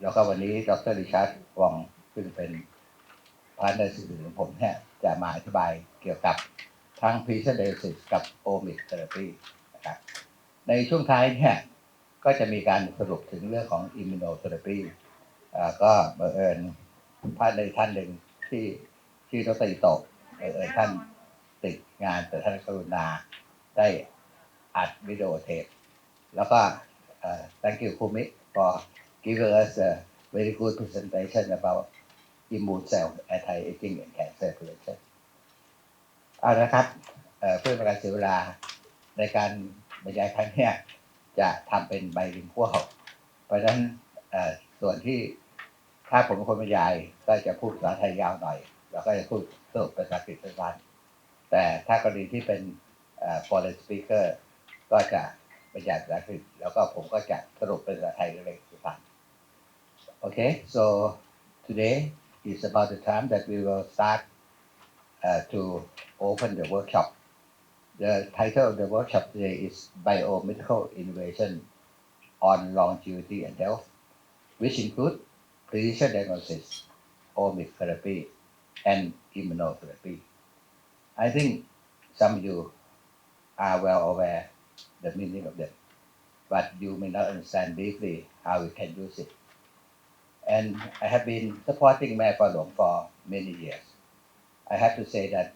แล้วก็วันนี้ดร.ริชาร์ดวองซึ่งเป็นพาร์ทเนอร์สื่อของผมเนี่ยจะมาอธิบายเกี่ยวกับทั้ง Ph.D กับ Omic therapy นะครับในช่วงท้ายเนี่ยก็จะมีการสรุปถึงเรื่องของ immunotherapy ก็บังเอิญพาร์ทเนอร์ท่านหนึ่งที่ดร.อิโตะบังเอิญท่านติดงานแต่ท่านกรุณาได้อัดวิดีโอเทปแล้วก็thank you Kumi for giving us a very good presentation about immune cell anti-aging and cancer prevention เอาละครับเพื่อเป็นการเสียเวลาในการบรรยายครั้งนี้จะทำเป็นไบลิงกัวลเพราะฉะนั้นส่วนที่ถ้าผมเป็นคนบรรยายก็จะพูดภาษาไทยยาวหน่อยแล้วก็จะพูดสรุปภาษาอังกฤษสั้นๆแต่ถ้ากรณีที่เป็น foreign speaker ก็จะบรรยายภาษาอังกฤษแล้วก็ผมก็จะสรุปเป็นภาษาไทยเล็กๆสั้นๆ Okay so today is about the time that we will start to open the workshop. The title of the workshop today is Biomedical Innovation on Longevity and Health, which include precision diagnosis, omic therapy, and immunotherapy. I think some of you are well aware the meaning of them, but you may not understand deeply how we can use it. And I have been supporting Mae Falong for many years. I have to say that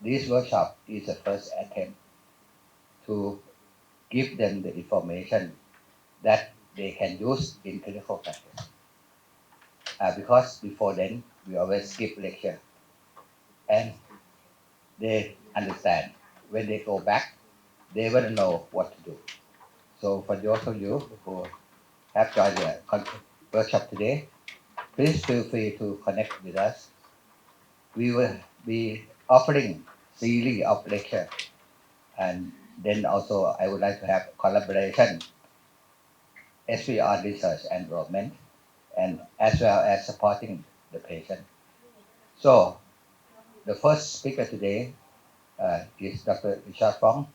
this workshop is the first attempt to give them the information that they can use in clinical practice. Because before then, we always skip lecture and they understand. When they go back, they will know what to do. So for those of you who have joined the workshop today, please feel free to connect with us. We will be offering series of lecture, and then also I would like to have collaboration, especially on research and development, and as well as supporting the patient. So the first speaker today is Dr. Richard Fong.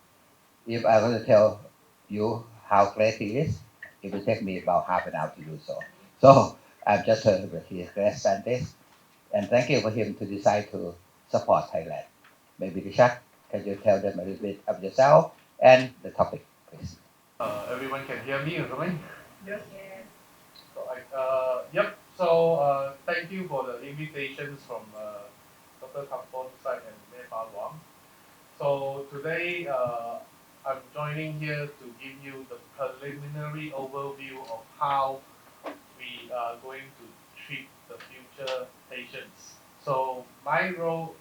If I were to tell you how great he is, it will take me about half an hour to do so. So I'm just heard that he is great scientist, and thank you for him to decide to support Thailand. Maybe Richard, can you tell them a little bit of yourself and the topic, please? Everyone can hear me or something? Yes. Yep. So thank you for the invitations from Dr. Kampon side and Wang. So today I'm joining here to give you the preliminary overview of how we are going to treat the future patients. So my role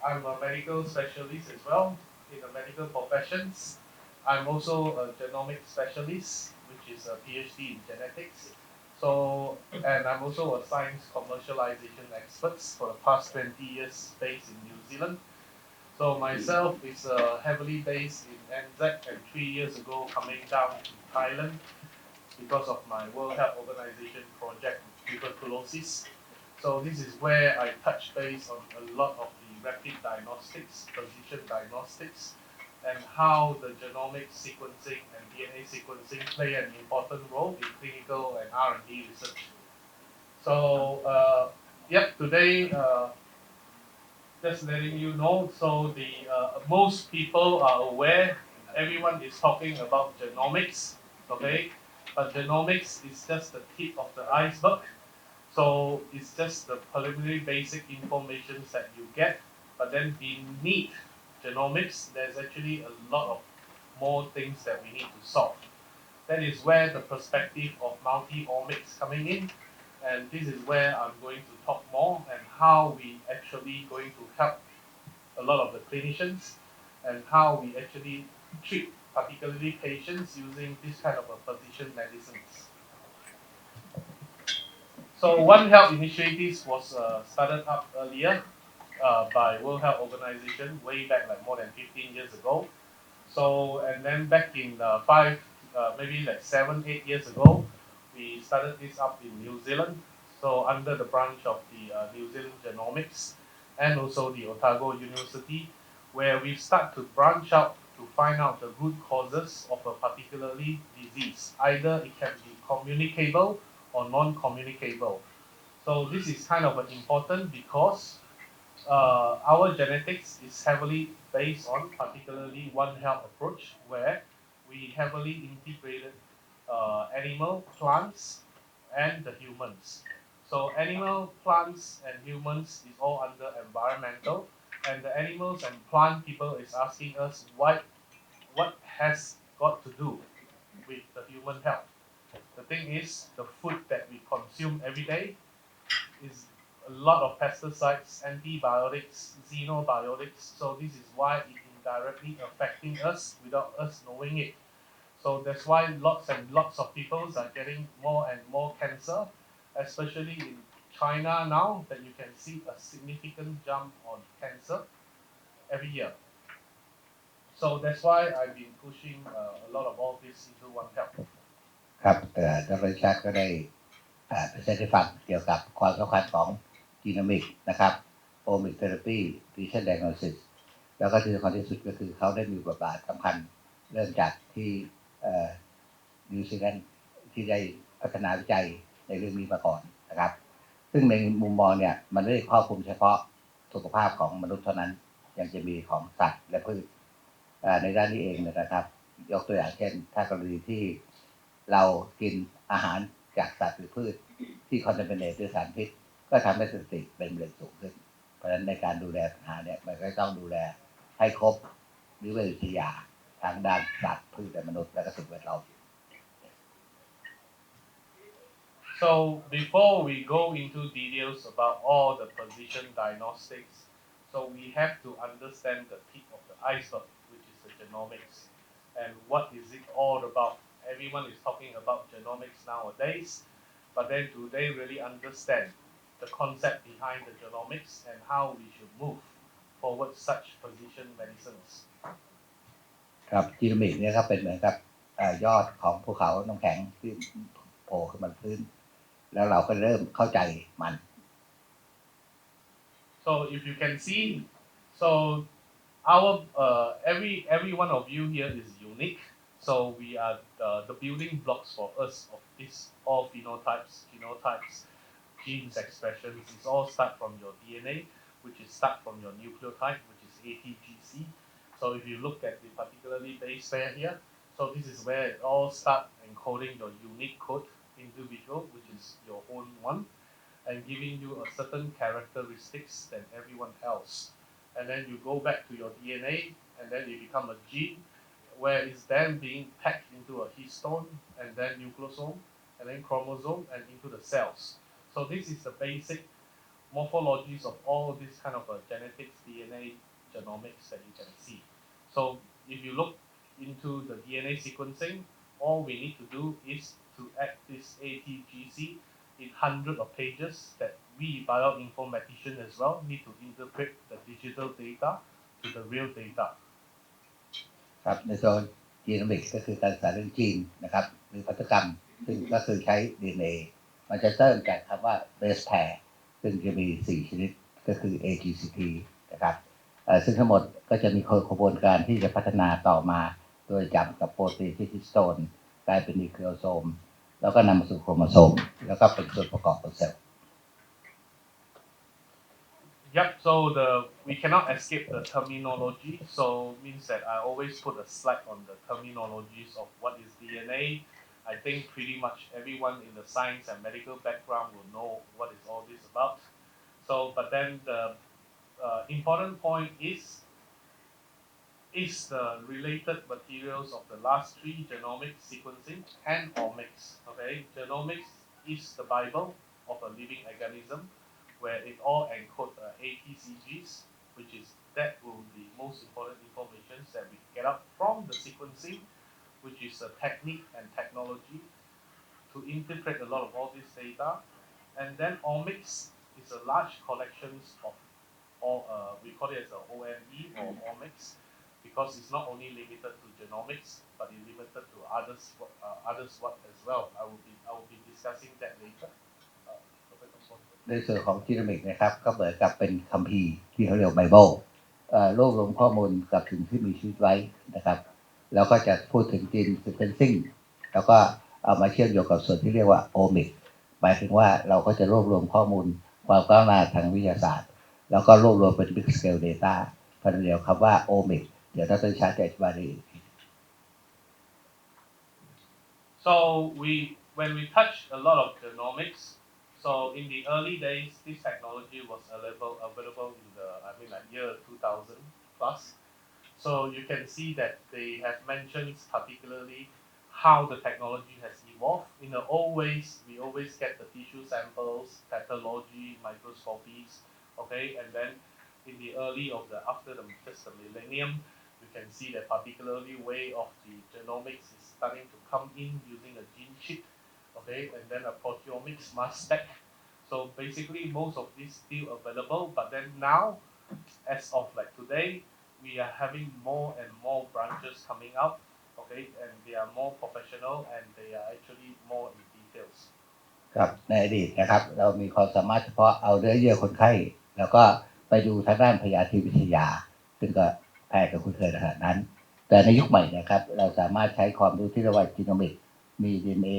I'm a medical specialist as well in the medical professions. I'm also a genomic specialist, which is a Ph.D. in genetics. So, and I'm also a science commercialization expert for the past 20 years based in New Zealand. So myself is heavily based in NZ, and 3 years ago coming down to Thailand because of my World Health Organization project with tuberculosis. So this is where I touch base on a lot of the rapid diagnostics, precision diagnostics, and how the genomic sequencing and DNA sequencing play an important role in clinical and R&D research. So, today, just letting you know, so most people are aware, everyone is talking about genomics, okay? But genomics is just the tip of the iceberg. So it's just the preliminary basic information that you get, but then beneath genomics, there's actually a lot of more things that we need to solve. That is where the perspective of multi-omics coming in, and this is where I'm going to talk more and how we actually going to help a lot of the clinicians and how we actually treat particularly patients using this kind of a precision medicines. So One Health Initiatives was started up earlier by World Health Organization way back like more than 15 years ago. So and then back in maybe like 7, 8 years ago, we started this up in New Zealand. So under the branch of the New Zealand Genomics and also the Otago University, where we start to branch out to find out the root causes of a particularly disease. Either it can be communicable or non-communicable. So this is kind of important because our genetics is heavily based on particularly One Health approach, where we heavily integrated animal, plants, and the humans. So animal, plants, and humans is all under environmental, and the animals and plant people is asking us what has got to do with the human health. The thing is, the food that we consume every day is a lot of pesticides, antibiotics, xenobiotics. So this is why it indirectly affecting us without us knowing it. So that's why lots and lots of people are getting more and more cancer, especially in China now that you can see a significant jump on cancer every year. So that's why I've been pushing a lot of all this into One Health. ครับดรชัดก็ได้ประชาธิปัตย์เกี่ยวกับความสำคัญของจีโนมิกนะครับโอมิกเทอราปีดิชั่นไดโนซิสแล้วก็ที่สำคัญที่สุดก็คือเขาได้มีบทบาทสำคัญเริ่มจากที่นิวซีแลนด์ที่ได้พัฒนาวิจัยในเรื่องนี้มาก่อนนะครับซึ่งในมุมมองเนี่ยมันไม่ได้ครอบคลุมเฉพาะสุขภาพของมนุษย์เท่านั้นยังจะมีของสัตว์และพืชในด้านนี้เองนะครับยกตัวอย่างเช่นถ้ากรณีที่เรากินอาหารจากสัตว์หรือพืชที่คอนเทมิเนตด้วยสารพิษก็ทำให้สถิติเป็นมะเร็งสูงขึ้นเพราะฉะนั้นในการดูแลปัญหาเนี่ยมันก็ต้องดูแลให้ครบหรือวิทยาทางด้านสัตว์พืชและมนุษย์และก็สิ่งแวดล้อม So before we go into details about all the precision diagnostics, so we have to understand the tip of the iceberg, which is the genomics, and what is it all about. Everyone is talking about genomics nowadays, but then do they really understand the concept behind the genomics and how we should move forward such precision medicines? ครับจีโนมิกเนี่ยครับเป็นเหมือนกับยอดของภูเขาน้ำแข็งที่โผล่ขึ้นมาพื้นแล้วเราก็เริ่มเข้าใจมัน So if you can see, so our every one of you here is unique. So we are the building blocks for us of this all phenotypes, genotypes, genes expressions. It's all start from your DNA, which is start from your nucleotide, which is ATGC. So if you look at the particularly base pair here, so this is where it all start encoding your unique code individual, which is your own one, and giving you a certain characteristics than everyone else. And then you go back to your DNA, and then it become a gene, where it's then being packed into a histone, and then nucleosome, and then chromosome, and into the cells. So this is the basic morphologies of all this kind of genetics, DNA, genomics that you can see. So if you look into the DNA sequencing, all we need to do is to add this ATGC in hundreds of pages that we bioinformaticians as well need to interpret the digital data to the real data. ครับในโซนจีโนมิกก็คือการศึกษาเรื่องจีนนะครับหรือพันธุกรรมซึ่งก็คือใช้ DNA มันจะเริ่มจากคำว่า base pair ซึ่งจะมี4ชนิดก็คือ AGCT นะครับซึ่งทั้งหมดก็จะมีกระบวนการที่จะพัฒนาต่อมาโดยจับกับโปรตีนที่ฮิสโตนกลายเป็นนิวเคลีโอโซมแล้วก็นำมาสู่โครโมโซมแล้วก็เป็นส่วนประกอบของเซลล์ Yep, so we cannot escape the terminology, so means that I always put a slide on the terminologies of what is DNA. I think pretty much everyone in the science and medical background will know what is all this about. So, but then the important point is the related materials of the last 3 genomic sequencing and omics. Okay, genomics is the Bible of a living organism, where it all encodes ATCGs, which is that will be most important information that we get out from the sequencing, which is a technique and technology to interpret a lot of all this data. And then omics is a large collections of all, we call it as a OME or omics, because it's not only limited to genomics, but it's limited to others as well. I will be discussing that later. ในส่วนของจีโนมิกนะครับก็เหมือนกับเป็นคัมภีร์ที่เขาเรียกไบเบิล รวบรวมข้อมูลกับสิ่งที่มีชีวิตไว้นะครับแล้วก็จะพูดถึงจีน sequencing แล้วก็เอามาเชื่อมโยงกับส่วนที่เรียกว่า omic หมายถึงว่าเราก็จะรวบรวมข้อมูลความก้าวหน้าทางวิทยาศาสตร์แล้วก็รวบรวมเป็น big scale data เพราะเดียวคำว่า omic เดี๋ยวดร.ชาจะอธิบายได้อีก So when we touch a lot of genomics, so in the early days, this technology was available in the like year 2000 plus. So you can see that they have mentioned particularly how the technology has evolved. In the old ways, we always get the tissue samples, pathology, microscopies, okay, and then in the early of the after the just the millennium, you can see that particularly way of the genomics is starting to come in using a gene chip, okay, and then a proteomics mass spec. So basically, most of this still available, but then now, as of like today, we are having more and more branches coming out, okay, and they are more professional and they are actually more in details. ครับในอดีตนะครับเรามีความสามารถเฉพาะเอาเนื้อเยื่อคนไข้แล้วก็ไปดูทางด้านพยาธิวิทยาซึ่งก็แพทย์ก็คุ้นเคยขนาดนั้นแต่ในยุคใหม่นะครับเราสามารถใช้ความรู้ที่เรียกว่าจีโนมิกมี DNA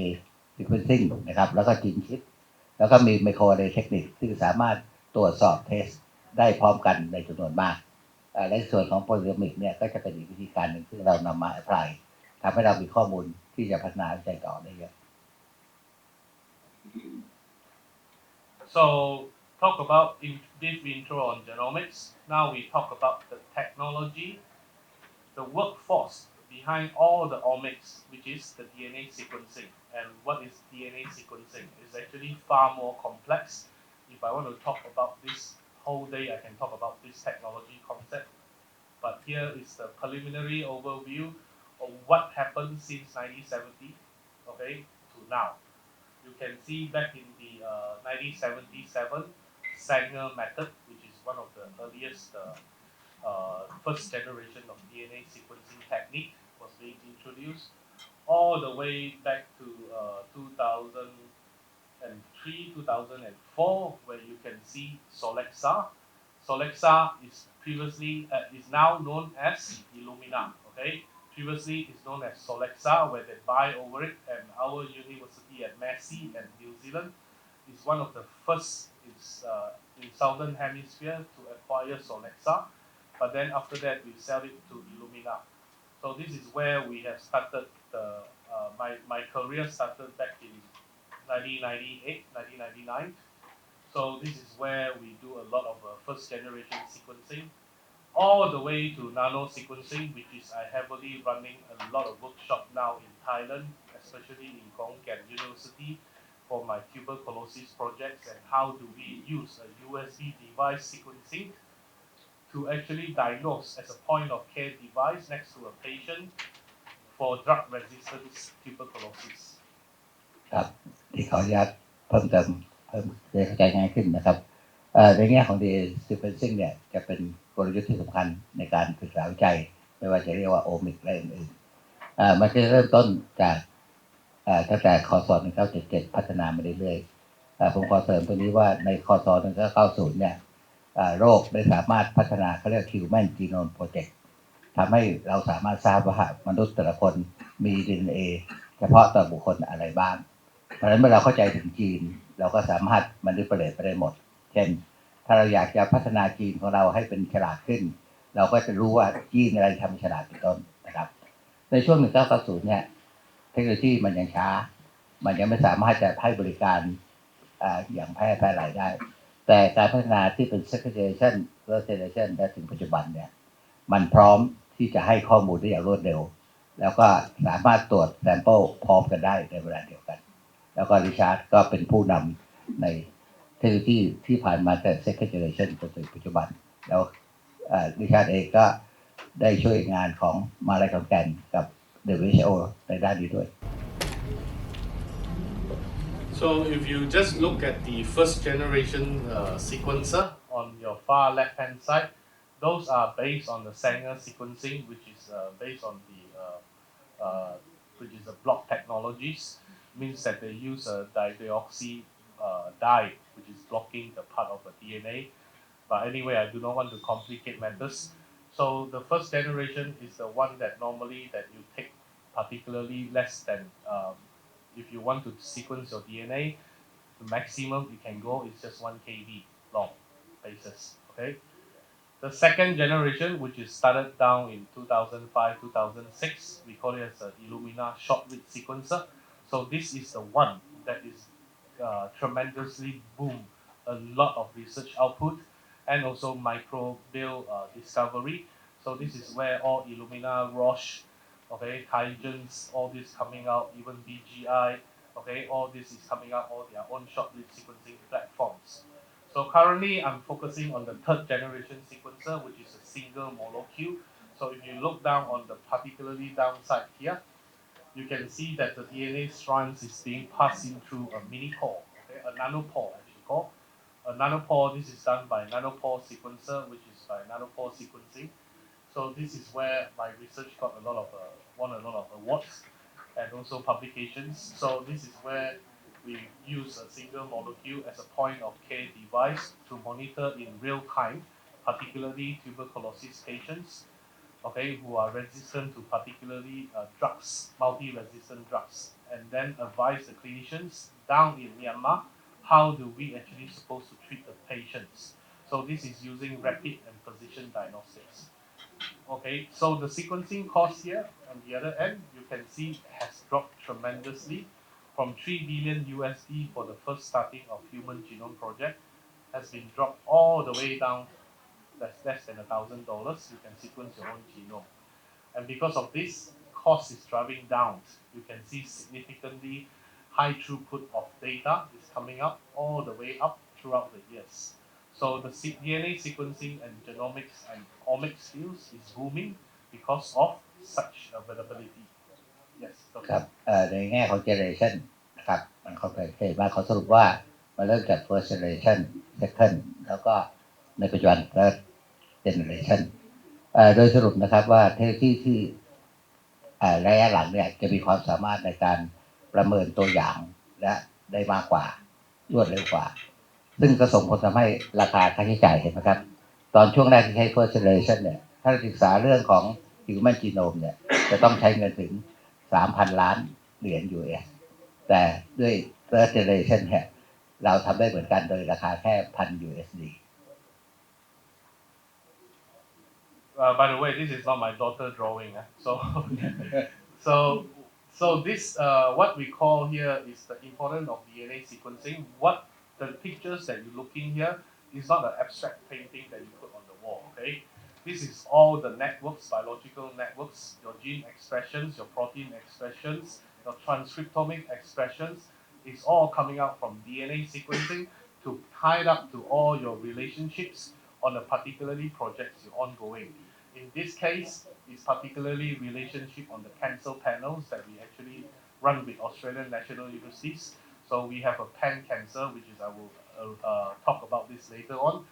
sequencing นะครับแล้วก็จีนชิปแล้วก็มีไมโครเรย์เทคนิคซึ่งสามารถตรวจสอบเทสได้พร้อมกันในจำนวนมากในส่วนของโปรตีโอมิกเนี่ยก็จะเป็นอีกวิธีการหนึ่งที่เรานำมาแอพพลายทำให้เรามีข้อมูลที่จะพัฒนาวิจัยต่อได้เยอะ So talk about brief intro on genomics. Now we talk about the technology, the workforce behind all the omics, which is the DNA sequencing. And what is DNA sequencing? It's actually far more complex. If I want to talk about this whole day, I can talk about this technology concept. But here is the preliminary overview of what happened since 1970, okay, to now. You can see back in the 1977 Sanger method, which is one of the earliest first generation of DNA sequencing technique was being introduced, all the way back to 2003, 2004, where you can see Solexa. Solexa is is now known as Illumina. Okay, previously is known as Solexa, where they buy over it, and our university at Massey and New Zealand is one of the first in southern hemisphere to acquire Solexa. But then after that, we sell it to Illumina. So this is where we have started my career started back in 1998, 1999. So this is where we do a lot of first generation sequencing, all the way to nano sequencing, which is I heavily running a lot of workshop now in Thailand, especially in Kampon University for my tuberculosis projects, and how do we use a USB device sequencing to actually diagnose as a point of care device next to a patient for drug resistant tuberculosis. ครับที่ขออนุญาตเพิ่มเติมเพิ่มให้เข้าใจง่ายขึ้นนะครับในแง่ของ DNA sequencing เนี่ยจะเป็นกลยุทธ์ที่สำคัญในการศึกษาวิจัยไม่ว่าจะเรียกว่าโอมิกและอื่นๆมันจะเริ่มต้นจากตั้งแต่คศ1977พัฒนามาเรื่อยๆผมขอเสริมตรงนี้ว่าในคศ1990เนี่ยโรคได้สามารถพัฒนาเขาเรียก Human Genome Project ทำให้เราสามารถทราบว่ามนุษย์แต่ละคนมี DNA เฉพาะต่อบุคคลอะไรบ้างเพราะฉะนั้นเมื่อเราเข้าใจถึงจีนเราก็สามารถมันดิเปเรตไปได้หมดเช่นถ้าเราอยากจะพัฒนาจีนของเราให้เป็นฉลาดขึ้นเราก็จะรู้ว่าจีนอะไรทำให้ฉลาดเป็นต้นนะครับในช่วง1990เนี่ยเทคโนโลยีมันยังช้ามันยังไม่สามารถจะให้บริการอย่างแพร่หลายได้แต่การพัฒนาที่เป็น second generation third generation และถึงปัจจุบันเนี่ยมันพร้อมที่จะให้ข้อมูลได้อย่างรวดเร็วแล้วก็สามารถตรวจแซมเปิลพร้อมกันได้ในเวลาเดียวกันแล้วก็ริชาร์ดก็เป็นผู้นำในเทคโนโลยีที่ผ่านมาแต่ second generation จนถึงปัจจุบันแล้วริชาร์ดเองก็ได้ช่วยงานของมหาลัยขอนแก่นกับ WHO ในด้านนี้ด้วย So if you just look at the first generation sequencer on your far left hand side, those are based on the Sanger sequencing, which is based on the which is a block technologies. Means that they use a dideoxy dye, which is blocking the part of the DNA. But anyway, I do not want to complicate matters. So the first generation is the one that normally that you take particularly less than if you want to sequence your DNA, the maximum you can go is just 1 kb long basis. Okay. The second generation, which is started down in 2005, 2006, we call it as a Illumina short read sequencer. So this is the one that is tremendously boom a lot of research output and also microbial discovery. So this is where all Illumina, Roche, okay, Kaigens, all this coming out, even BGI, okay, all this is coming out, all their own short read sequencing platforms. So currently I'm focusing on the third generation sequencer, which is a single molecule. So if you look down on the particularly downside here, you can see that the DNA strands is being passed in through a mini pore, okay, a nanopore actually called. A nanopore, this is done by nanopore sequencer, which is by nanopore sequencing. So this is where my research got a lot of won a lot of awards and also publications. So this is where we use a single molecule as a point of care device to monitor in real time, particularly tuberculosis patients, okay, who are resistant to particularly drugs, multi-resistant drugs, and then advise the clinicians down in Myanmar how do we actually supposed to treat the patients. So this is using rapid and precision diagnostics. Okay, so the sequencing cost here on the other end, you can see has dropped tremendously from 3 billion USD for the first starting of human genome project has been dropped all the way down that's less than $1,000. You can sequence your own genome. And because of this, cost is driving down. You can see significantly high throughput of data is coming up all the way up throughout the years. So the DNA sequencing and genomics and omics fields is booming because of such availability. Yes. ครับในแง่ของ generation นะครับมันเขาเคยว่าเขาสรุปว่ามันเริ่มจาก first generation second แล้วก็ในปัจจุบัน third generation โดยสรุปนะครับว่าเทคโนโลยีที่ระยะหลังเนี่ยจะมีความสามารถในการประเมินตัวอย่างและได้มากกว่ารวดเร็วกว่าซึ่งก็ส่งผลทำให้ราคาค่าใช้จ่ายเห็นไหมครับตอนช่วงแรกที่ใช้ first generation เนี่ยถ้าศึกษาเรื่องของ human genome เนี่ยจะต้องใช้เงินถึง 3,000 ล้านเหรียญ US แต่ด้วย third generation เนี่ยเราทำได้เหมือนกันโดยราคาแค่ 1,000 USD by the way, this is not my daughter drawing. So this what we call here is the importance of DNA sequencing. What the pictures that you're looking here is not an abstract painting that you put on the wall. Okay, this is all the networks, biological networks, your gene expressions, your protein expressions, your transcriptomic expressions. It's all coming out from DNA sequencing to tie it up to all your relationships on a particularly projects you're ongoing. In this case, it's particularly relationship on the cancer panels that we actually run with Australian National Universities. So we have a pan cancer, which is I will talk about this later on.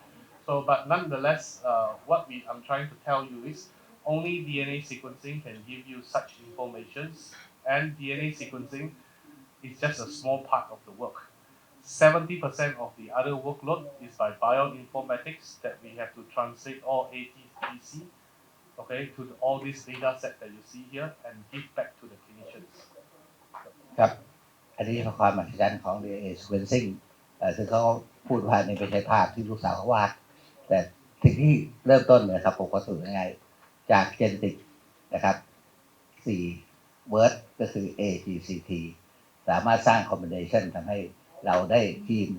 So, but nonetheless, what I'm trying to tell you is only DNA sequencing can give you such informations, and DNA sequencing is just a small part of the work. 70% of the other workload is by bioinformatics that we have to translate all ATPC, okay, to all this data set that you see here and give back to the clinicians. ครับอันนี้คือความมหัศจรรย์ของ DNA sequencing ซึ่งเขาพูดว่านี่ไม่ใช่ภาพที่ลูกสาวเขาวาดแต่สิ่งที่เริ่มต้นเนี่ยครับผมก็สรุปง่ายๆจาก genetic นะครับ4 word ก็คือ AGCT สามารถสร้าง combination ทำให้เราได้ทีม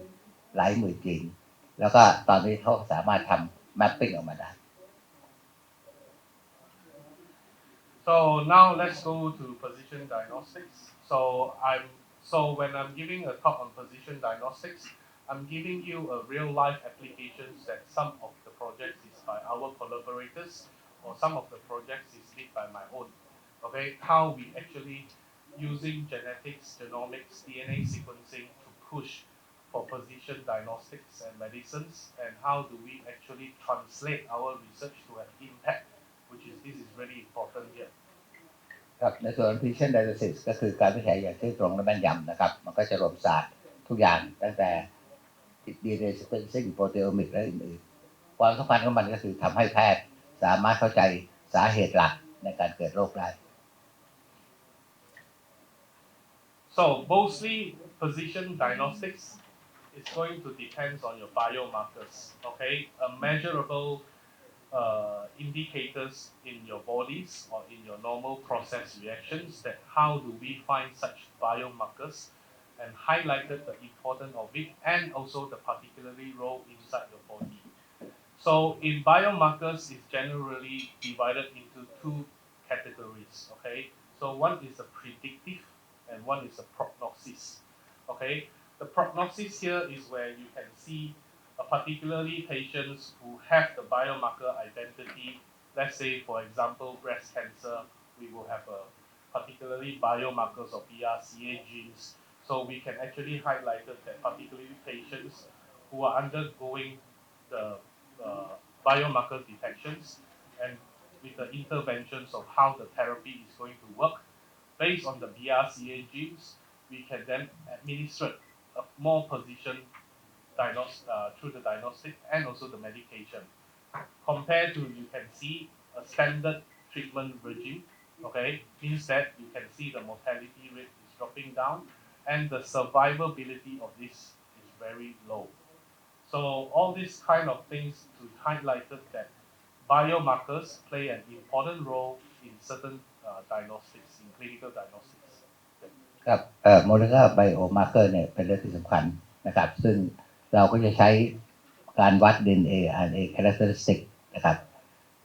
หลายหมื่นจีนแล้วก็ตอนนี้เขาสามารถทำ mapping ออกมาได้ So now let's go to precision diagnostics. So when I'm giving a talk on precision diagnostics, I'm giving you a real life applications that some of the projects is by our collaborators or some of the projects is made by my own. Okay, how we actually using genetics, genomics, DNA sequencing to push for precision diagnostics and medicines, and how do we actually translate our research to an impact, which is this is really important here. ครับในส่วน precision diagnosis ก็คือการวิจัยอย่างซื่อตรงและแม่นยำนะครับมันก็จะรวมศาสตร์ทุกอย่างตั้งแต่ DNA sequencing proteomics และอื่น ความสำคัญของมันก็คือทำให้แพทย์สามารถเข้าใจสาเหตุหลักในการเกิดโรคได้ So mostly precision diagnostics is going to depend on your biomarkers, okay? A measurable indicators in your bodies or in your normal process reactions that how do we find such biomarkers and highlighted the importance of it and also the particularly role inside your body. So in biomarkers is generally divided into two categories, okay? So one is a predictive and one is a prognosis, okay? The prognosis here is where you can see particularly patients who have the biomarker identity. Let's say, for example, breast cancer, we will have a particularly biomarkers of BRCA genes. So we can actually highlight that particularly patients who are undergoing the biomarker detections and with the interventions of how the therapy is going to work. Based on the BRCA genes, we can then administer a more precision through the diagnostic and also the medication. Compared to you can see a standard treatment regime, okay, means that you can see the mortality rate is dropping down and the survivability of this is very low. So all these kind of things to highlight that biomarkers play an important role in certain diagnostics, in clinical diagnostics. ครับmolecular biomarker เนี่ยเป็นเรื่องที่สำคัญนะครับซึ่งเราก็จะใช้การวัด DNA RNA characteristic นะครับ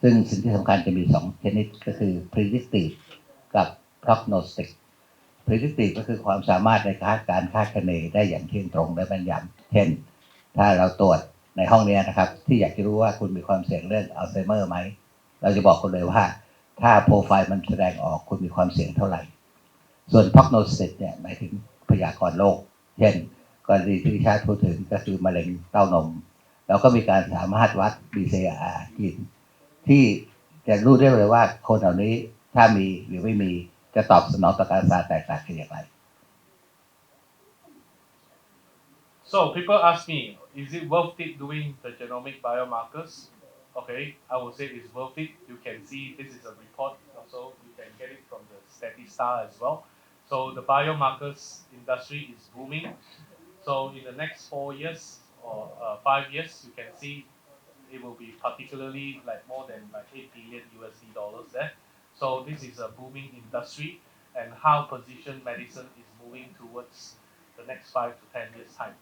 ซึ่งสิ่งที่สำคัญจะมี2ชนิดก็คือ predictive กับ prognostic predictive ก็คือความสามารถในการคาดคะเนได้อย่างเที่ยงตรงและแม่นยำเช่นถ้าเราตรวจในห้องนี้นะครับที่อยากจะรู้ว่าคุณมีความเสี่ยงเรื่องอัลไซเมอร์ไหมเราจะบอกคุณเลยว่าถ้าโปรไฟล์มันแสดงออกคุณมีความเสี่ยงเท่าไหร่ส่วน prognosis เนี่ยหมายถึงพยากรณ์โรคเช่นกรณีที่ชาติพูดถึงก็คือมะเร็งเต้านมเราก็มีการสามารถวัด BCR กินที่จะรู้ได้เลยว่าคนเหล่านี้ถ้ามีหรือไม่มีจะตอบสนองต่อการรักษาแตกต่างกันอย่างไร So people ask me, is it worth it doing the genomic biomarkers? Okay, I will say it's worth it. You can see this is a report, also you can get it from the Statista as well. So the biomarkers industry is booming. So in the next 4 years or 5 years, you can see it will be particularly like more than like $8 billion USD there. So this is a booming industry and how precision medicine is moving towards the next 5 to 10 years time.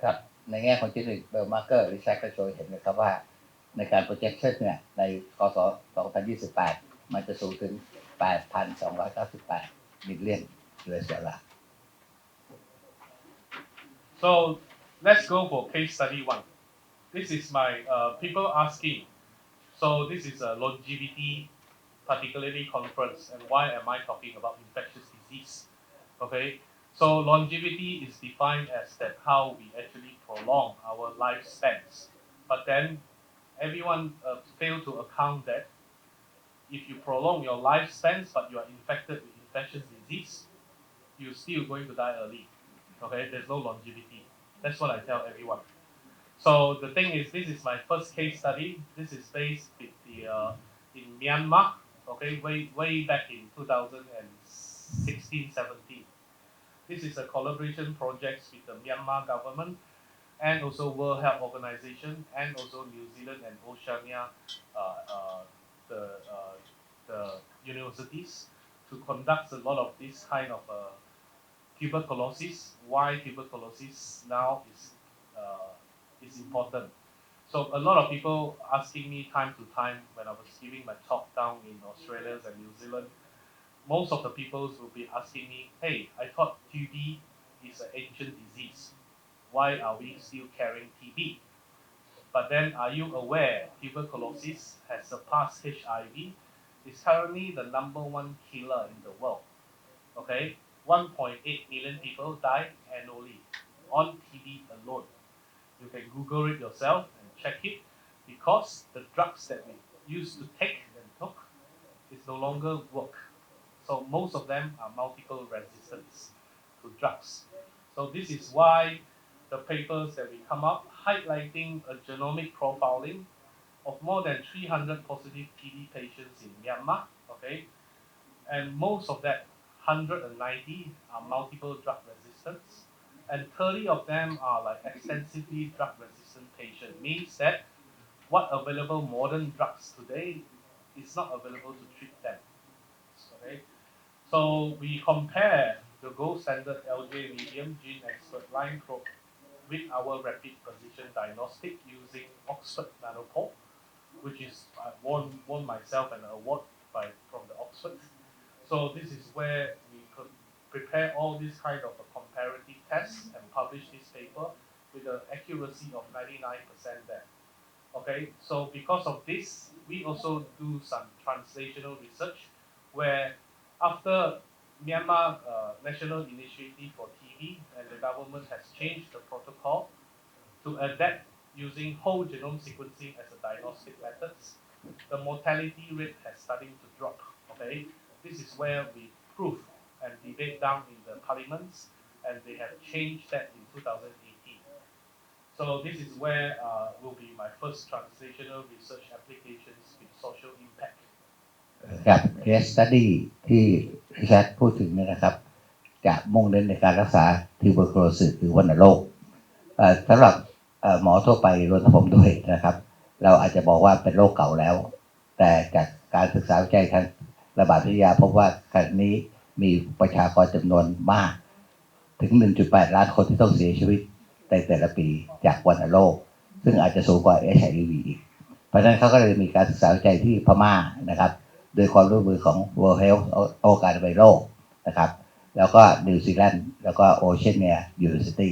ครับในแง่ของ genetic biomarker research ก็โชว์เห็นนะครับว่าในการ projection เนี่ยในคศ2028มันจะสูงถึง 8,298 million US dollar. So let's go for case study 1. This is my people asking. So this is a longevity, particularly conference, and why am I talking about infectious disease? Okay, so longevity is defined as that how we actually prolong our lifespans. But then everyone fail to account that if you prolong your lifespans but you are infected with infectious disease, you're still going to die early. Okay, there's no longevity. That's what I tell everyone. So the thing is, this is my first case study. This is based with in Myanmar. Okay, way back in 2016-17. This is a collaboration project with the Myanmar government and also World Health Organization and also New Zealand and Oceania, the universities to conduct a lot of this kind of tuberculosis. Why tuberculosis now is important. So a lot of people asking me time to time when I was giving my talk down in Australia and New Zealand. Most of the people will be asking me, hey, I thought TB is an ancient disease. Why are we still carrying TB? But then are you aware tuberculosis has surpassed HIV? It's currently the #1 killer in the world. Okay, 1.8 million people die annually on TB alone. You can Google it yourself and check it because the drugs that we used to take and took is no longer work. So most of them are multiple resistance to drugs. So this is why the papers that we come up highlighting a genomic profiling of more than 300 positive TB patients in Myanmar, okay? And most of that, 190 are multiple drug resistance, and 30 of them are like extensively drug resistant patients. Means that what available modern drugs today is not available to treat them, okay? So we compare the gold standard LJ medium gene expert line probe with our rapid precision diagnostic using Oxford Nanopore, which is I won myself an award from the Oxford. So this is where we could prepare all these kind of comparative tests and publish this paper with an accuracy of 99% there. Okay, so because of this, we also do some translational research where after Myanmar National Initiative for TB and the government has changed the protocol to adapt using whole genome sequencing as a diagnostic methods, the mortality rate has starting to drop. Okay, this is where we prove and debate down in the parliaments, and they have changed that in 2018. So this is where will be my first translational research applications with social impact. กับ case study ที่พี่ชัดพูดถึงเนี่ยนะครับจะมุ่งเน้นในการรักษาทิวเบอร์โคลซิสหรือวัณโรคสำหรับหมอทั่วไปรวมทั้งผมด้วยนะครับเราอาจจะบอกว่าเป็นโรคเก่าแล้วแต่จากการศึกษาวิจัยทางระบาดวิทยาพบว่าขณะนี้มีประชากรจำนวนมากถึง 1.8 ล้านคนที่ต้องเสียชีวิตในแต่ละปีจากวัณโรคซึ่งอาจจะสูงกว่า HIV อีกเพราะฉะนั้นเขาก็เลยมีการศึกษาวิจัยที่พม่านะครับโดยความร่วมมือของ World Health Organization นะครับแล้วก็นิวซีแลนด์แล้วก็โอเชียเนีย University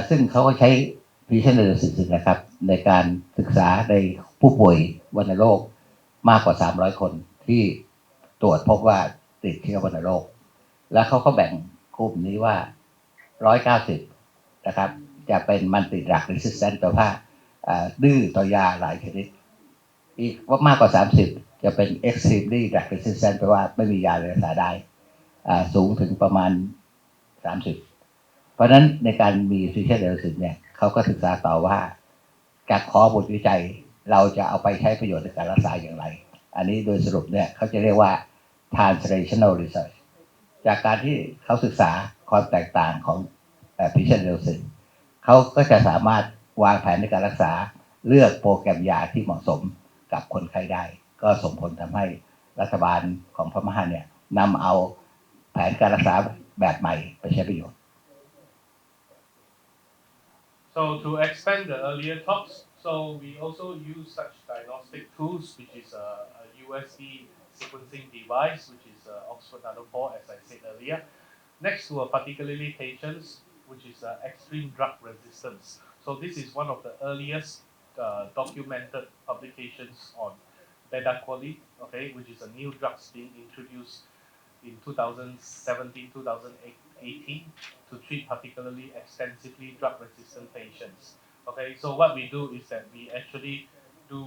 ซึ่งเขาก็ใช้ Precision Diagnostics นะครับในการศึกษาในผู้ป่วยวัณโรคมากกว่า300คนที่ตรวจพบว่าติดเชื้อวัณโรคแล้วเขาก็แบ่งกลุ่มนี้ว่า190นะครับจะเป็นมันติดดรัก resistant แปลว่าดื้อต่อยาหลายชนิดอีกว่ามากกว่า30จะเป็น extremely drug resistant แปลว่าไม่มียารักษาได้สูงถึงประมาณ30เพราะฉะนั้นในการมี Precision Diagnostics เนี่ยเขาก็ศึกษาต่อว่าจากข้อบทวิจัยเราจะเอาไปใช้ประโยชน์ในการรักษาอย่างไรอันนี้โดยสรุปเนี่ยเขาจะเรียกว่า translational research จากการที่เขาศึกษาความแตกต่างของPrecision Diagnostics เขาก็จะสามารถวางแผนในการรักษาเลือกโปรแกรมยาที่เหมาะสมกับคนไข้ได้ก็ส่งผลทำให้รัฐบาลของพม่าเนี่ยนำเอาแผนการรักษาแบบใหม่ไปใช้ประโยชน์ So to expand the earlier talks, so we also use such diagnostic tools, which is a USB sequencing device, which is Oxford Nanopore, as I said earlier, next to a particularly patients, which is extreme drug resistance. So this is one of the earliest documented publications on bedaquiline, okay, which is a new drug being introduced in 2017, 2018 to treat particularly extensively drug-resistant patients. Okay, so what we do is that we actually do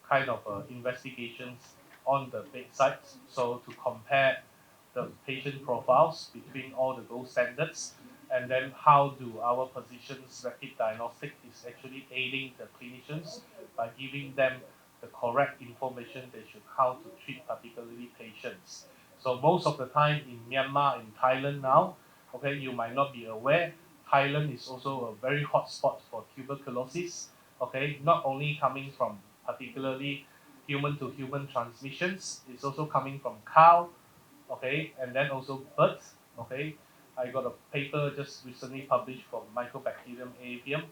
kind of investigations on the bedside, so to compare the patient profiles between all the gold standards, and then how do our physicians' rapid diagnostic is actually aiding the clinicians by giving them the correct information they should how to treat particularly patients. So most of the time in Myanmar, in Thailand now, okay, you might not be aware, Thailand is also a very hot spot for tuberculosis, okay, not only coming from particularly human to human transmissions, it's also coming from cow, okay, and then also birds, okay. I got a paper just recently published from Mycobacterium avium,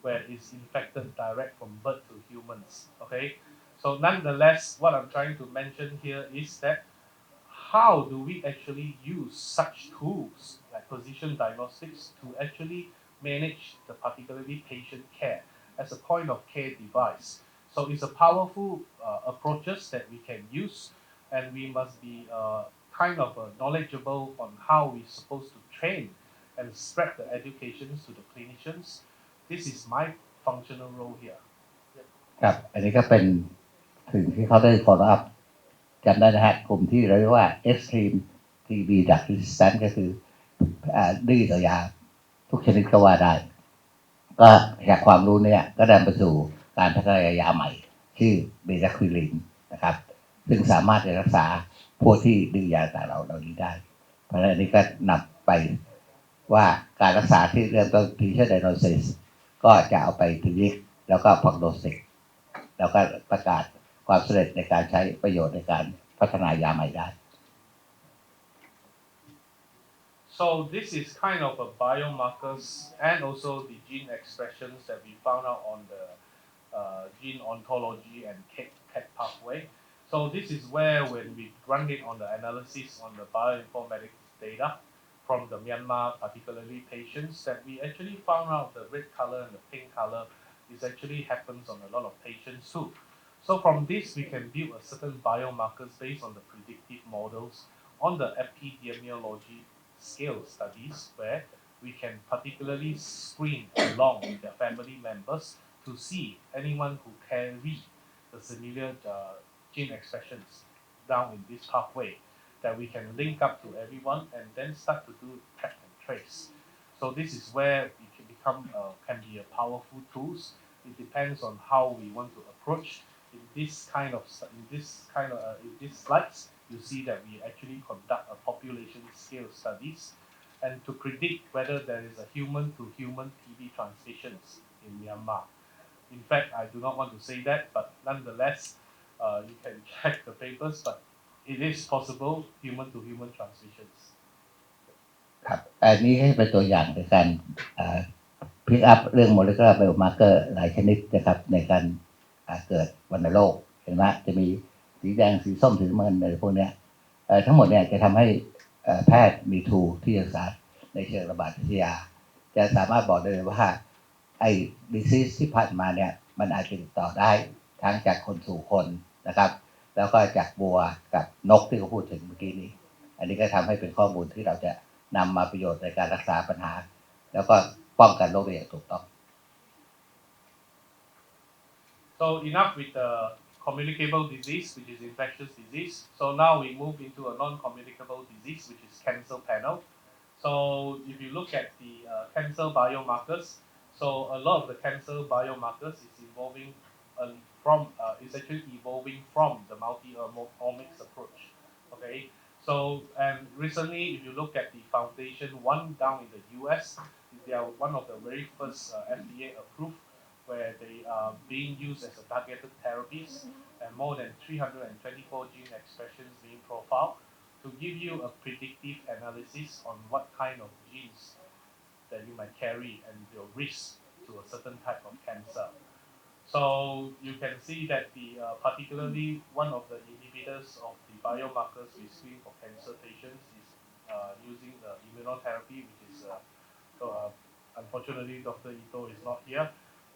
where it's infected direct from bird to humans, okay. So nonetheless, what I'm trying to mention here is that how do we actually use such tools like precision diagnostics to actually manage the particularly patient care as a point of care device. So it's a powerful approaches that we can use, and we must be kind of knowledgeable on how we're supposed to train and spread the educations to the clinicians. This is my functional role here. ครับอันนี้ก็เป็นถึงที่เขาได้ follow up จำได้นะฮะกลุ่มที่เราเรียกว่า extreme TB drug resistant ก็คือดื้อต่อยา ทุกชนิดก็ว่าได้ก็จากความรู้เนี่ยก็นำไปสู่การพัฒนายาใหม่ชื่อเบต้าควิลินนะครับซึ่งสามารถจะรักษาพวกที่ดื้อยาต่างเหล่านี้ได้เพราะฉะนั้นนี้ก็นำไปว่าการรักษาที่เริ่มต้น T-cell diagnosis ก็จะเอาไปพิจิตรแล้วก็ prognostic แล้วก็ประกาศความสำเร็จในการใช้ประโยชน์ในการพัฒนายาใหม่ได้ So this is kind of a biomarkers and also the gene expressions that we found out on the gene ontology and CAT pathway. So this is where when we run it on the analysis on the bioinformatics data from the Myanmar, particularly patients, that we actually found out the red color and the pink color is actually happens on a lot of patients too. So from this, we can build a certain biomarkers based on the predictive models on the epidemiology scale studies where we can particularly screen along with their family members to see anyone who carry the similar gene expressions down in this pathway that we can link up to everyone and then start to do track and trace. So this is where it can become can be a powerful tools. It depends on how we want to approach. In this kind of in these slides, you see that we actually conduct a population scale studies and to predict whether there is a human to human TB transmissions in Myanmar. In fact, I do not want to say that, but nonetheless, you can check the papers, but it is possible human to human transmissions. ครับอันนี้ให้เป็นตัวอย่างในการพิกอัพเรื่องโมเลกุลาร์ไบโอมาร์เกอร์หลายชนิดนะครับในการเกิดวัณโรคเห็นไหมจะมีสีแดงสีส้มสีน้ำเงินอะไรพวกนี้ทั้งหมดเนี่ยจะทำให้แพทย์มีทูที่จะศึกษาในเชิงระบาดวิทยาจะสามารถบอกได้เลยว่าไอ้ disease ที่ผ่านมาเนี่ยมันอาจจะติดต่อได้ทั้งจากคนสู่คนนะครับแล้วก็จากวัวกับนกที่เขาพูดถึงเมื่อกี้นี้อันนี้ก็ทำให้เป็นข้อมูลที่เราจะนำมาประโยชน์ในการรักษาปัญหาแล้วก็ป้องกันโรคได้อย่างถูกต้อง So enough with the communicable disease, which is infectious disease. So now we move into a non-communicable disease, which is cancer panel. So if you look at the cancer biomarkers, so a lot of the cancer biomarkers is evolving is actually evolving from the multi-omics approach. Okay, so and recently, if you look at the foundation one down in the US, they are one of the very first FDA approved where they are being used as a targeted therapies and more than 324 gene expressions being profiled to give you a predictive analysis on what kind of genes that you might carry and your risk to a certain type of cancer. So you can see that the particularly one of the inhibitors of the biomarkers we screen for cancer patients is using the immunotherapy, which is unfortunately Dr. Ito is not here.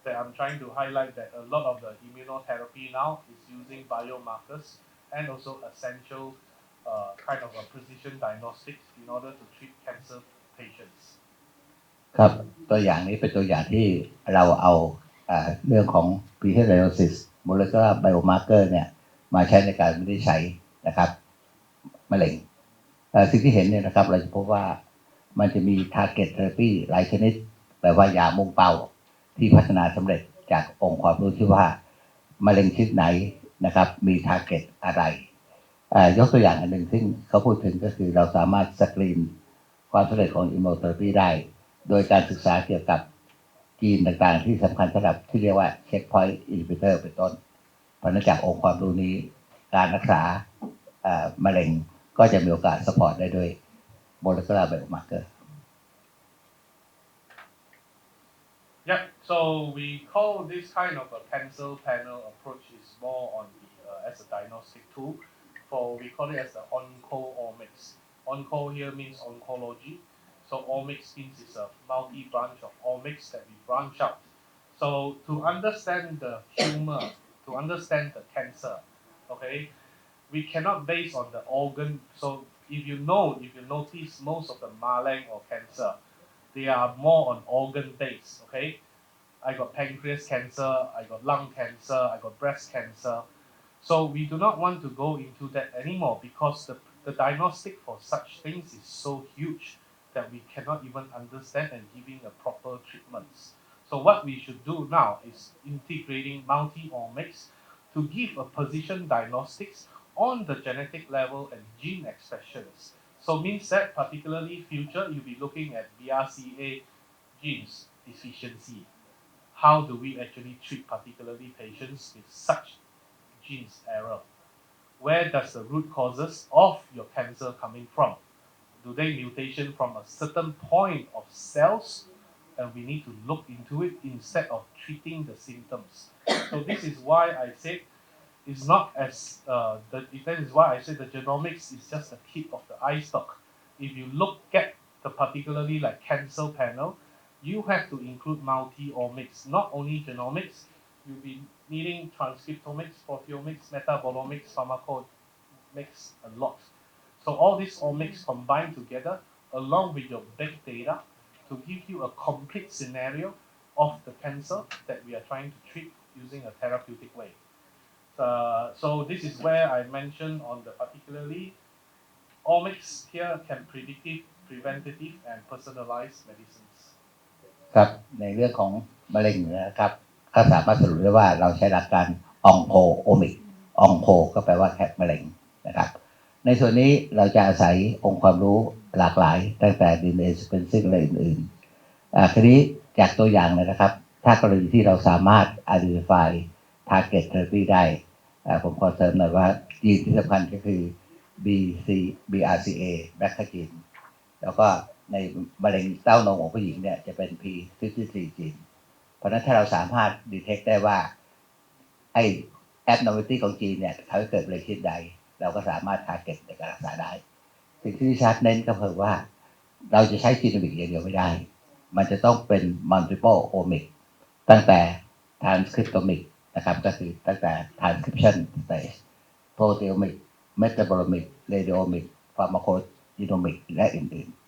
That I'm trying to highlight that a lot of the immunotherapy now is using biomarkers and also essential kind of a precision diagnostics in order to treat cancer patients. ครับตัวอย่างนี้เป็นตัวอย่างที่เราเอาเรื่องของ Ph.D. molecular biomarker เนี่ยมาใช้ในการวินิจฉัยนะครับมะเร็งสิ่งที่เห็นเนี่ยนะครับเราจะพบว่ามันจะมี target therapy หลายชนิดแปลว่ายามุ่งเป้าที่พัฒนาสำเร็จจากองค์ความรู้ที่ว่ามะเร็งชนิดไหนนะครับมี target อะไรยกตัวอย่างอันหนึ่งซึ่งเขาพูดถึงก็คือเราสามารถสกรีนความสำเร็จของ immunotherapy ได้โดยการศึกษาเกี่ยวกับจีนต่างๆที่สำคัญสำหรับที่เรียกว่า checkpoint inhibitor เป็นต้นเพราะเนื่องจากองค์ความรู้นี้การรักษามะเร็งก็จะมีโอกาส support ได้ด้วย molecular biomarker. Yep. So we call this kind of a cancer panel approach is more on the as a diagnostic tool. We call it as the onco-omics. Onco here means oncology. So omics means it's a multi-branch of omics that we branch out. So to understand the tumor, to understand the cancer, okay, we cannot base on the organ. So if you notice most of the malang or cancer, they are more on organ based, okay? I got pancreas cancer, I got lung cancer, I got breast cancer. So we do not want to go into that anymore because the diagnostic for such things is so huge that we cannot even understand and giving a proper treatments. So what we should do now is integrating multi-omics to give a precision diagnostics on the genetic level and gene expressions. So means that particularly future you'll be looking at BRCA genes deficiency. How do we actually treat particularly patients with such genes error? Where does the root causes of your cancer coming from? Do they mutation from a certain point of cells? And we need to look into it instead of treating the symptoms. So this is why I said it's not as that is why I said the genomics is just the tip of the iceberg. If you look at the particularly like cancer panel, you have to include multi-omics, not only genomics. You'll be needing transcriptomics, proteomics, metabolomics, pharmacomics a lot. So all these omics combined together along with your big data to give you a complete scenario of the cancer that we are trying to treat using a therapeutic way. So this is where I mentioned on the particularly omics here can predictive, preventative, and personalized medicines. ครับในเรื่องของมะเร็งนะครับก็สามารถสรุปได้ว่าเราใช้หลักการองโคโอมิกองโคก็แปลว่าแค่มะเร็งนะครับในส่วนนี้เราจะอาศัยองค์ความรู้หลากหลายตั้งแต่ DNA sequencing และอื่นๆทีนี้จากตัวอย่างนะครับถ้ากรณีที่เราสามารถ identify target therapy ได้ผมขอเสริมหน่อยว่ายีนที่สำคัญก็คือ BRCA BRCA จีนแล้วก็ในมะเร็งเต้านมของผู้หญิงเนี่ยจะเป็น P53 จีนเพราะฉะนั้นถ้าเราสามารถ detect ได้ว่าไอ้ abnormality ของจีนเนี่ยเขาเกิดมะเร็งชนิดใดเราก็สามารถ target ในการรักษาได้สิ่งที่ชัดเน้นก็คือว่าเราจะใช้จีโนมิกอย่างเดียวไม่ได้มันจะต้องเป็น multiple omic ตั้งแต่ transcriptomic นะครับก็คือตั้งแต่ transcription stage proteomic metabolomic radiomic pharmacogenomic และอื่นๆ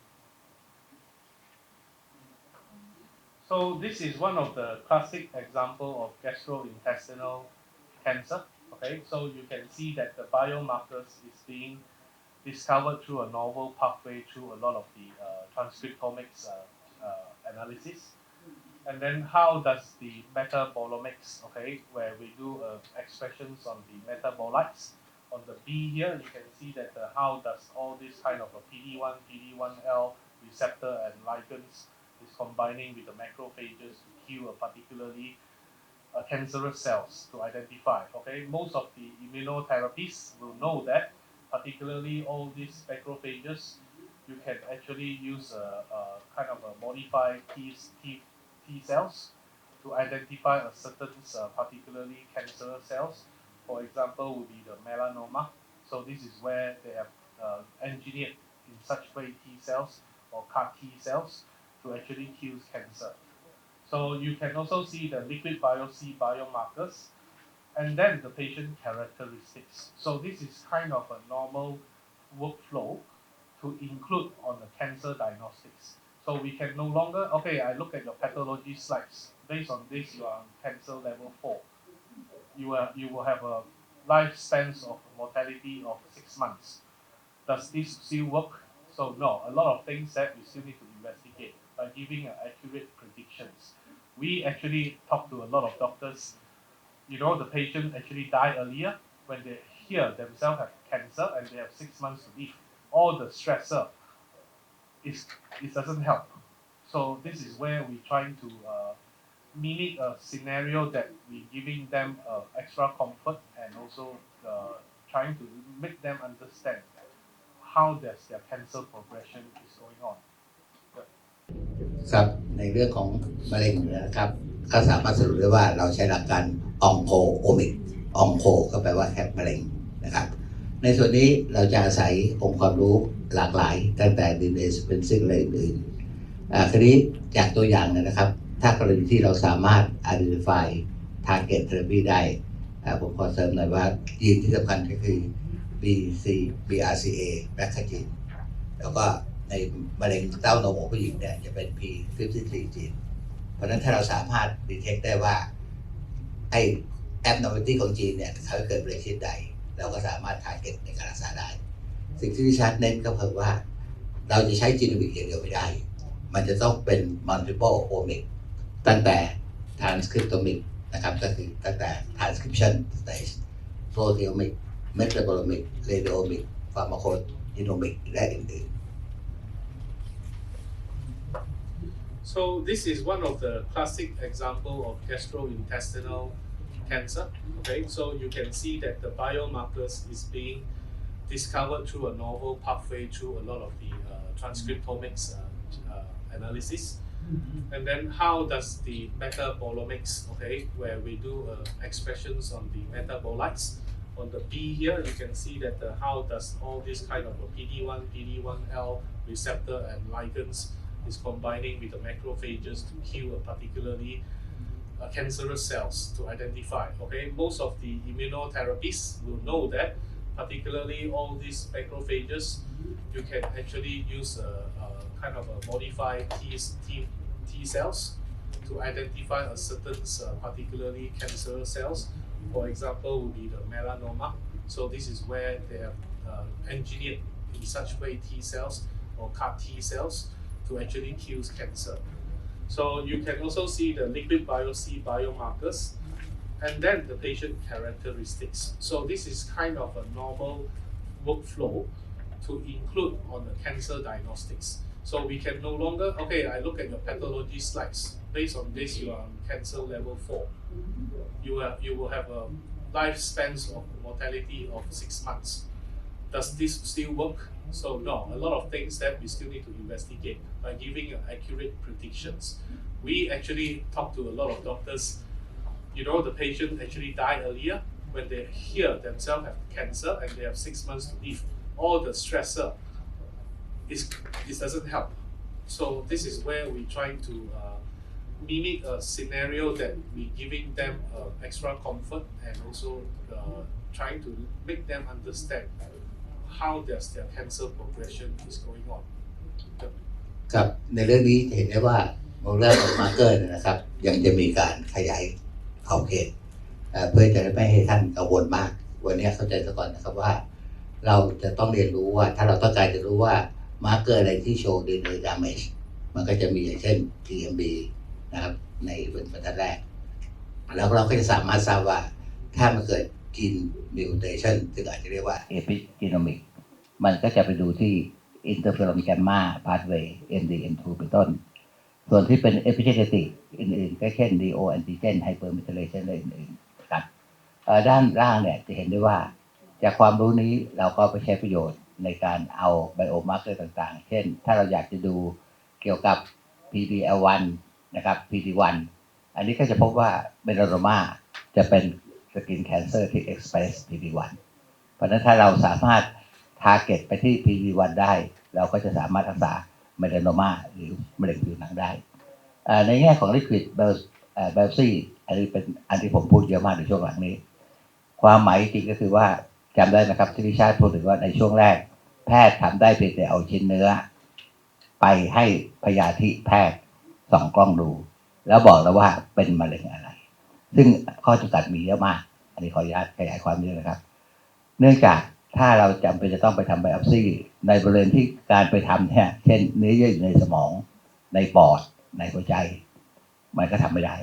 So this is one of the classic example of gastrointestinal cancer. Okay, so you can see that the biomarkers is being discovered through a novel pathway through a lot of the transcriptomics analysis. And then how does the metabolomics, okay, where we do expressions on the metabolites. On the B here, you can see that how does all this kind of a PD1, PD1L receptor and ligands is combining with the macrophages to kill a particularly cancerous cells to identify. Okay, most of the immunotherapies will know that, particularly all these macrophages, you can actually use a kind of a modified T cells to identify a certain particularly cancerous cells. For example, would be the melanoma. So this is where they have engineered in such way T cells or CAR T cells to actually kill cancer. So you can also see the liquid biopsy biomarkers and then the patient characteristics. So this is kind of a normal workflow to include on the cancer diagnostics. So we can no longer, okay, I look at your pathology slides. Based on this, you are on cancer level 4. You will have a lifespan of mortality of 6 months. Does this still work? So no, a lot of things that we still need to investigate by giving accurate predictions. We actually talk to a lot of doctors. You know, the patient actually die earlier when they hear themselves have cancer and they have 6 months to live. All the stressor, it doesn't help. So this is where we're trying to mimic a scenario that we're giving them extra comfort and also trying to make them understand how does their cancer progression is going on. ครับในเรื่องของมะเร็งนะครับก็สามารถสรุปได้ว่าเราใช้หลักการองโคโอมิกองโคก็แปลว่าแค่มะเร็งนะครับในส่วนนี้เราจะอาศัยองค์ความรู้หลากหลายตั้งแต่ DNA sequencing และอื่นๆทีนี้จากตัวอย่างนะครับถ้ากรณีที่เราสามารถ identify target therapy ได้ผมขอเสริมหน่อยว่ายีนที่สำคัญก็คือ BRCA BRCA จีนแล้วก็ในมะเร็งเต้านมของผู้หญิงเนี่ยจะเป็น P53 จีนเพราะฉะนั้นถ้าเราสามารถ detect ได้ว่าไอ้ abnormality ของจีนเนี่ยเขาเกิดมะเร็งชนิดใดเราก็สามารถ target ในการรักษาได้สิ่งที่ดิฉันเน้นก็คือว่า เราจะใช้จีโนมิกอย่างเดียวไม่ได้มันจะต้องเป็น multiple omic ตั้งแต่ transcriptomic นะครับก็คือตั้งแต่ transcription stage proteomic metabolomic radiomic pharmacogenomic และอื่น So this is one of the classic example of gastrointestinal cancer. Okay, so you can see that the biomarkers is being discovered through a novel pathway through a lot of the transcriptomics analysis. And then how does the metabolomics, okay, where we do expressions on the metabolites. On the B here, you can see that how does all this kind of PD1, PD1L receptor and ligands is combining with the macrophages to kill a particularly cancerous cells to identify. Okay, most of the immunotherapies will know that, particularly all these macrophages, you can actually use a kind of a modified T cells to identify a certain particularly cancerous cells. For example, would be the melanoma. So this is where they have engineered in such way T cells or CAR T cells to actually kill cancer. So you can also see the liquid biopsy biomarkers and then the patient characteristics. So this is kind of a normal workflow to include on the cancer diagnostics. So we can no longer, okay, I look at your pathology slides. Based on this, you are on cancer level 4. You will have a lifespan of mortality of 6 months. Does this still work? So no, a lot of things that we still need to investigate by giving accurate predictions. We actually talk to a lot of doctors. You know, the patient actually die earlier when they hear themselves have cancer and they have 6 months to live. All the stressor, it doesn't help. So this is where we try to mimic a scenario that we giving them extra comfort and also trying to make them understand how does their cancer progression is going on. ครับในเรื่องนี้เห็นได้ว่าโมเลกุลมาร์เกอร์นะครับยังจะมีการขยายขอบเขตเพื่อจะไม่ให้ท่านกังวลมากวันนี้เข้าใจซะก่อนนะครับว่าเราจะต้องเรียนรู้ว่าถ้าเราต้องการจะรู้ว่ามาร์เกอร์อะไรที่โชว์ DNA damage มันก็จะมีอย่างเช่น TMB นะครับในเป็นบรรทัดแรกแล้วเราก็จะสามารถทราบว่าถ้ามันเกิดgene mutation ซึ่งอาจจะเรียกว่า epigenomic มันก็จะไปดูที่ interferon gamma pathway MDM2 เป็นต้นส่วนที่เป็น epigenetic อื่นๆก็เช่น neoantigen hypermethylation อะไรอื่นๆนะครับด้านล่างเนี่ยจะเห็นได้ว่าจากความรู้นี้เราก็ไปใช้ประโยชน์ในการเอา biomarker ต่างๆเช่นถ้าเราอยากจะดูเกี่ยวกับ PD-L1 นะครับ PD-1 อันนี้ก็จะพบว่าเมลานมาจะเป็นสกินแคนเซอร์ที่ express PD-1 เพราะฉะนั้นถ้าเราสามารถ target ไปที่ PD-1 ได้เราก็จะสามารถรักษาเมลานมาหรือมะเร็งผิวหนังได้ในแง่ของ liquid biopsy อันนี้เป็นอันที่ผมพูดเยอะมากในช่วงหลังนี้ความหมายจริงก็คือว่าจำได้ไหมครับที่พิชาติพูดถึงว่าในช่วงแรกแพทย์ทำได้เพียงแต่เอาชิ้นเนื้อไปให้พยาธิแพทย์ส่องกล้องดูแล้วบอกแล้วว่าเป็นมะเร็งอะไรซึ่งข้อจำกัดมีเยอะมากอันนี้ขออนุญาตขยายความนิดนะครับเนื่องจากถ้าเราจำเป็นจะต้องไปทำไบออปซี่ในบริเวณที่การไปทำเนี่ยเช่นเนื้อเยื่ออยู่ในสมองในปอดในหัวใจมันก็ทำไม่ได้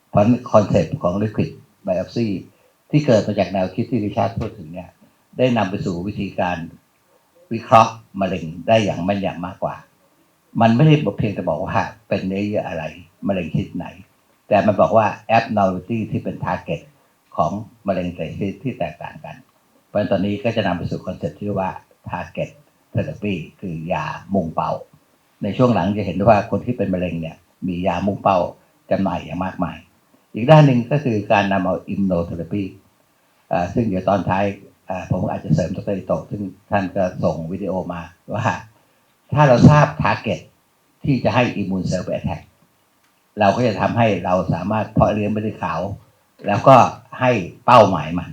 เพราะคอนเซ็ปต์ของ liquid biopsy ที่เกิดมาจากแนวคิดที่ริชาร์ดพูดถึงเนี่ยได้นำไปสู่วิธีการวิเคราะห์มะเร็งได้อย่างแม่นยำมากกว่ามันไม่ได้เพียงแต่บอกว่าเป็นเนื้อเยื่ออะไรมะเร็งชนิดไหนแต่มันบอกว่า abnormality ที่เป็น target ของมะเร็งแต่ชนิดที่แตกต่างกันเพราะฉะนั้นตอนนี้ก็จะนำไปสู่คอนเซ็ปต์ที่ว่า target therapy คือยามุ่งเป้าในช่วงหลังจะเห็นได้ว่าคนที่เป็นมะเร็งเนี่ยมียามุ่งเป้าจำหน่ายอย่างมากมายอีกด้านหนึ่งก็คือการนำเอา immunotherapy ซึ่งเดี๋ยวตอนท้ายผมอาจจะเสริมดร.อิโตะซึ่งท่านก็ส่งวิดีโอมาว่าถ้าเราทราบ target ที่จะให้ immune cell ไป attack เราก็จะทำให้เราสามารถเพาะเลี้ยงเม็ดเลือดขาวแล้วก็ให้เป้าหมายมัน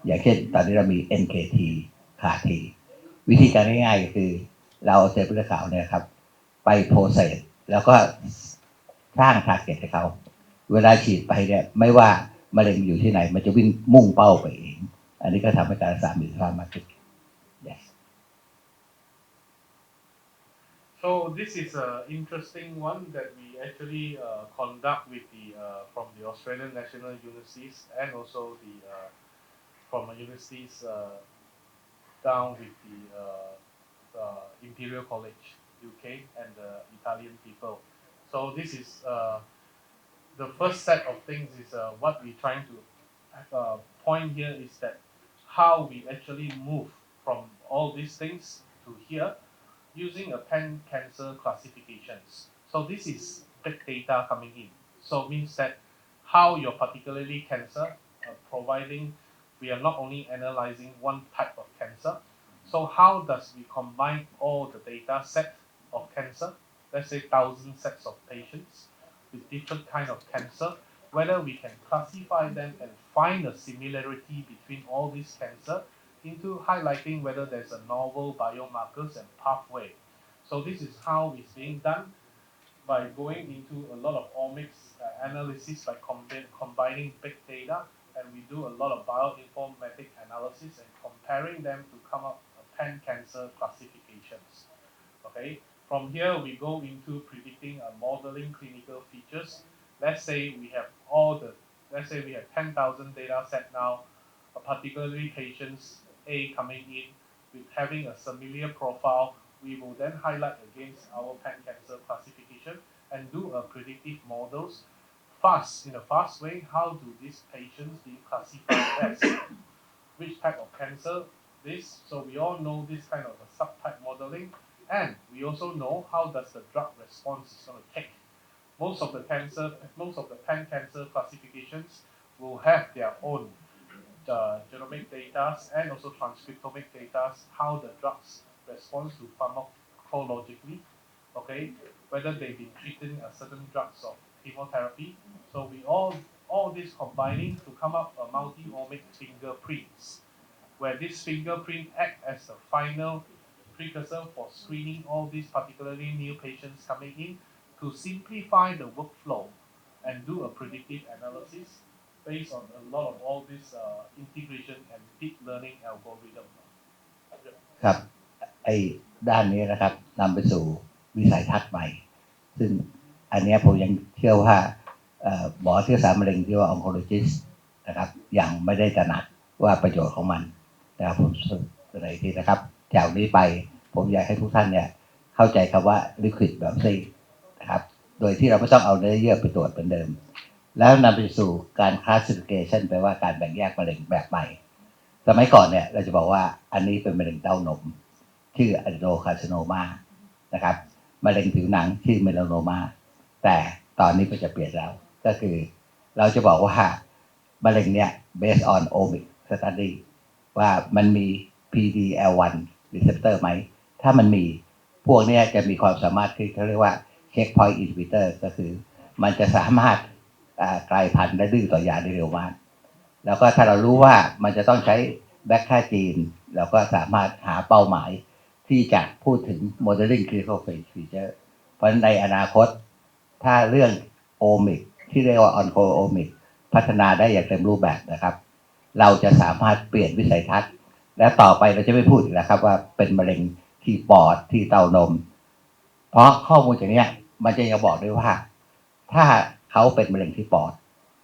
อย่างเช่นตอนนี้เรามี NKT CAR-T วิธีการง่ายๆก็คือเราเอาเซลล์เม็ดเลือดขาวเนี่ยครับไปโปรเซสแล้วก็สร้าง target ให้เขาเวลาฉีดไปเนี่ยไม่ว่ามะเร็งอยู่ที่ไหนมันจะวิ่งมุ่งเป้าไปเองอันนี้ก็ทำให้การรักษามีประสิทธิภาพมากขึ้น yes. So this is an interesting one that we actually conduct with the from the Australian National Universities and also the from universities down with the Imperial College UK and the Italian people. So this is the first set of things is what we're trying to point here is that how we actually move from all these things to here using a pan cancer classifications. So this is big data coming in. So it means that how your particularly cancer, providing we are not only analyzing one type of cancer. So how does we combine all the data set of cancer, let's say 1,000 sets of patients with different kind of cancer, whether we can classify them and find a similarity between all these cancer into highlighting whether there's a novel biomarkers and pathway. So this is how it's being done by going into a lot of omics analysis by combining big data, and we do a lot of bioinformatic analysis and comparing them to come up pan cancer classifications. Okay, from here we go into predicting a modeling clinical features. Let's say we have let's say we have 10,000 data set now, particularly patients A coming in with having a familiar profile, we will then highlight against our pan cancer classification and do a predictive models in a fast way. How do these patients be classified as? Which type of cancer this. So we all know this kind of a subtype modeling, and we also know how does the drug response is going to take. Most of the pan cancer classifications will have their own genomic data and also transcriptomic data, how the drugs respond to pharmacologically, okay, whether they've been treating a certain drugs of chemotherapy. So we all this combining to come up a multi-omic fingerprints where this fingerprint act as the final precursor for screening all these particularly new patients coming in to simplify the workflow and do a predictive analysis based on a lot of all this integration and deep learning algorithm. ครับไอ้ด้านนี้นะครับนำไปสู่วิสัยทัศน์ใหม่ซึ่งอันนี้ผมยังเชื่อว่าหมอที่รักษามะเร็งที่ว่า oncologist นะครับยังไม่ได้ตระหนักว่าประโยชน์ของมันนะครับผมเสนอทีนะครับจากนี้ไปผมอยากให้ทุกท่านเนี่ยเข้าใจคำว่า liquid biopsy นะครับโดยที่เราไม่ต้องเอาเนื้อเยื่อไปตรวจเหมือนเดิมแล้วนำไปสู่การ classification แปลว่าการแบ่งแยกมะเร็งแบบใหม่สมัยก่อนเนี่ยเราจะบอกว่าอันนี้เป็นมะเร็งเต้านมชื่อ adenocarcinoma นะครับมะเร็งผิวหนังชื่อ melanoma แต่ตอนนี้ก็จะเปลี่ยนแล้วก็คือเราจะบอกว่ามะเร็งเนี่ย based on omic study ว่ามันมี PD-L1 receptor ไหมถ้ามันมีพวกนี้จะมีความสามารถที่เขาเรียกว่า checkpoint inhibitor ก็คือมันจะสามารถกลายพันธุ์และดื้อต่อยาได้เร็วมากแล้วก็ถ้าเรารู้ว่ามันจะต้องใช้แบคค่าจีนเราก็สามารถหาเป้าหมายที่จะพูดถึง modeling clinical feature เพราะในอนาคตถ้าเรื่องโอมิกที่เรียกว่า onco omic พัฒนาได้อย่างเต็มรูปแบบนะครับเราจะสามารถเปลี่ยนวิสัยทัศน์และต่อไปเราจะไม่พูดอีกแล้วครับว่าเป็นมะเร็งที่ปอดที่เต้านมเพราะข้อมูลจากนี้มันจะยังบอกด้วยว่าถ้าเขาเป็นมะเร็งที่ปอด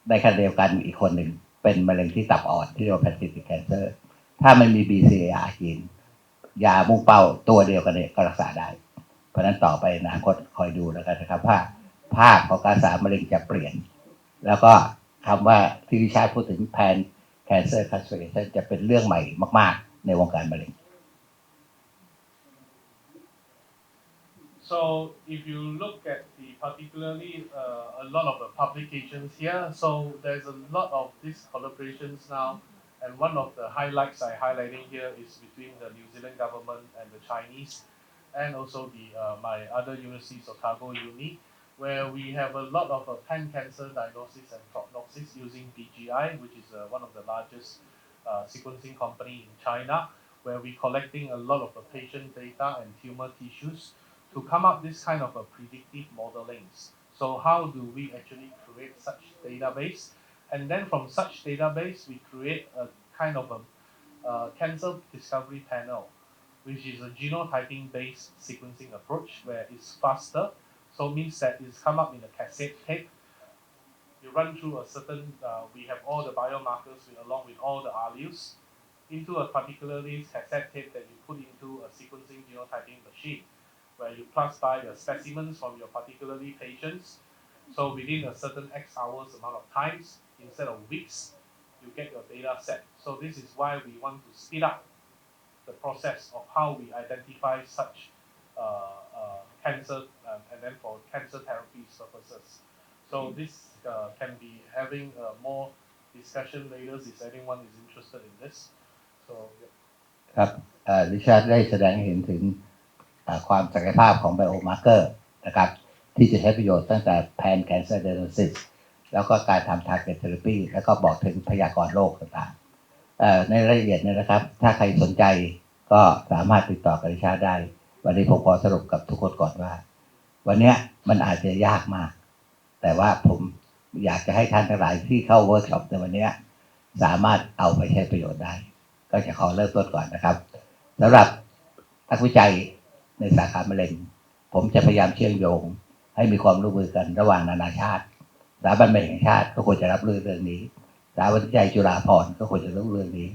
ในขณะเดียวกันอีกคนหนึ่งเป็นมะเร็งที่ตับอ่อนที่เรียกว่า pancreatic cancer ถ้ามันมี BCAR จีนยามุ่งเป้าตัวเดียวกันเนี่ยก็รักษาได้เพราะนั้นต่อไปอนาคตคอยดูแล้วกันนะครับว่าภาพของการรักษามะเร็งจะเปลี่ยนแล้วก็คำว่าที่วิชาพูดถึง pan cancer classification จะเป็นเรื่องใหม่มากๆในวงการมะเร็ง So if you look at the particularly a lot of the publications here, so there's a lot of these collaborations now, and one of the highlights I highlighting here is between the New Zealand government and the Chinese, and also the my other universities, Otago Uni, where we have a lot of pan cancer diagnosis and prognosis using BGI, which is one of the largest sequencing company in China, where we collecting a lot of the patient data and tumor tissues to come up this kind of a predictive modelings. So how do we actually create such database? And then from such database, we create a kind of a cancer discovery panel which is a genotyping-based sequencing approach where it's faster. So it means that it's come up in a cassette tape. You run through a certain, we have all the biomarkers along with all the alleles into a particularly cassette tape that you put into a sequencing genotyping machine, where you pass by the specimens from your particularly patients. So within a certain X hours amount of times, instead of weeks, you get your data set. So this is why we want to speed up the process of how we identify such cancer and then for cancer therapies purposes. So this can be having more discussion later if anyone is interested in this. So yeah. ครับริชาร์ดได้แสดงให้เห็นถึงความศักยภาพของไบโอมาร์เกอร์นะครับที่จะใช้ประโยชน์ตั้งแต่แพนแคนเซอร์ไดโนซิสแล้วก็การทำ target therapy แล้วก็บอกถึงพยากรณ์โรคต่างๆในรายละเอียดเนี่ยนะครับถ้าใครสนใจก็สามารถติดต่อกับริชาร์ดได้วันนี้ผมขอสรุปกับทุกคนก่อนว่าวันนี้มันอาจจะยากมากแต่ว่าผมอยากจะให้ท่านทั้งหลายที่เข้าเวิร์กช็อปในวันนี้สามารถเอาไปใช้ประโยชน์ได้ก็จะขอเริ่มต้นก่อนนะครับสำหรับนักวิจัยในสาขามะเร็งผมจะพยายามเชื่อมโยงให้มีความร่วมมือกันระหว่างนานาชาติสถาบันมะเร็งแห่งชาติก็ควรจะรับเรื่องนี้สถาบันวิจัยจุฬาภรณ์ก็ควรจะรู้เรื่องนี้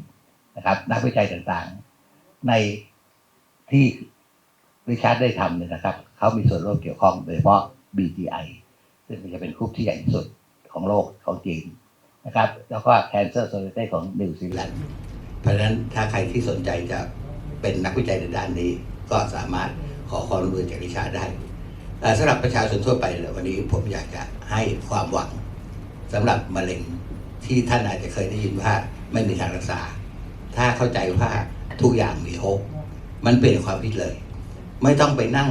นะครับนักวิจัยต่างๆในที่ริชาร์ดได้ทำเนี่ยนะครับเขามีส่วนร่วมเกี่ยวข้องโดยเฉพาะ BGI ซึ่งจะเป็นกลุ่มที่ใหญ่ที่สุดของโลกของจีนนะครับแล้วก็ Cancer Society ของนิวซีแลนด์เพราะฉะนั้นถ้าใครที่สนใจจะเป็นนักวิจัยในด้านนี้ก็สามารถขอความร่วมมือจากริชาร์ดได้สำหรับประชาชนทั่วไปวันนี้ผมอยากจะให้ความหวังสำหรับมะเร็งที่ท่านอาจจะเคยได้ยินว่าไม่มีทางรักษาถ้าเข้าใจว่าทุกอย่างมีโฮปมันเปลี่ยนความคิดเลยไม่ต้องไปนั่ง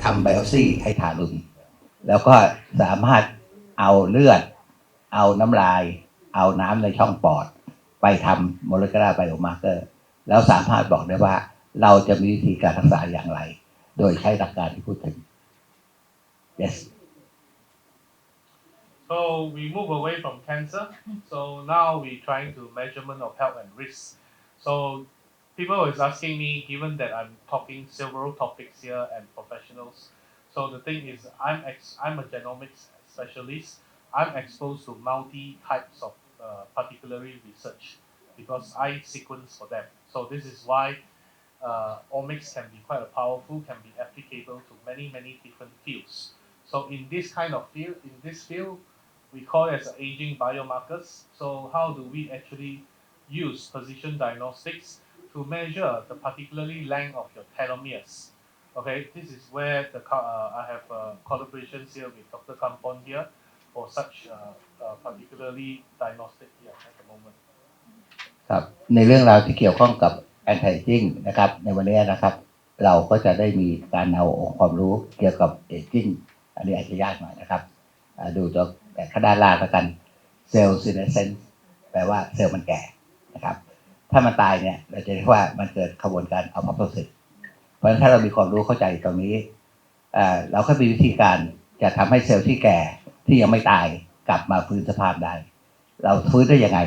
ทำไบโอซีให้ทารุณแล้วก็สามารถเอาเลือดเอาน้ำลายเอาน้ำในช่องปอดไปทำโมเลกุลาร์ไบโอมาร์เกอร์แล้วสามารถบอกได้ว่าเราจะมีวิธีการรักษาอย่างไรโดยใช้หลักการที่พูดถึง yes So we move away from cancer. So now we trying to measurement of health and risk. So people is asking me, given that I'm talking several topics here and professionals. So the thing is, I'm a genomics specialist. I'm exposed to multi types of particularly research because I sequence for them. So this is why omics can be quite powerful, can be applicable to many different fields. So in this kind of field, we call it as aging biomarkers. So how do we actually use precision diagnostics to measure the particularly length of your telomeres? Okay, this is where I have collaborations here with Dr. Kampon here for such particularly diagnostic here at the moment. ครับในเรื่องราวที่เกี่ยวข้องกับ anti-aging นะครับในวันนี้นะครับเราก็จะได้มีการเอาองค์ความรู้เกี่ยวกับ aging อันนี้อาจจะยากหน่อยนะครับดูจากข้างด้านล่างแล้วกันเซลล์ซีเนเซนส์แปลว่าเซลล์มันแก่นะครับถ้ามันตายเนี่ยเราจะเรียกว่ามันเกิดกระบวนการอัลพอปโทซิสเพราะฉะนั้นถ้าเรามีความรู้เข้าใจตรงนี้เราก็มีวิธีการจะทำให้เซลล์ที่แก่ที่ยังไม่ตายกลับมาฟื้นสภาพได้เราฟื้นได้ยังไง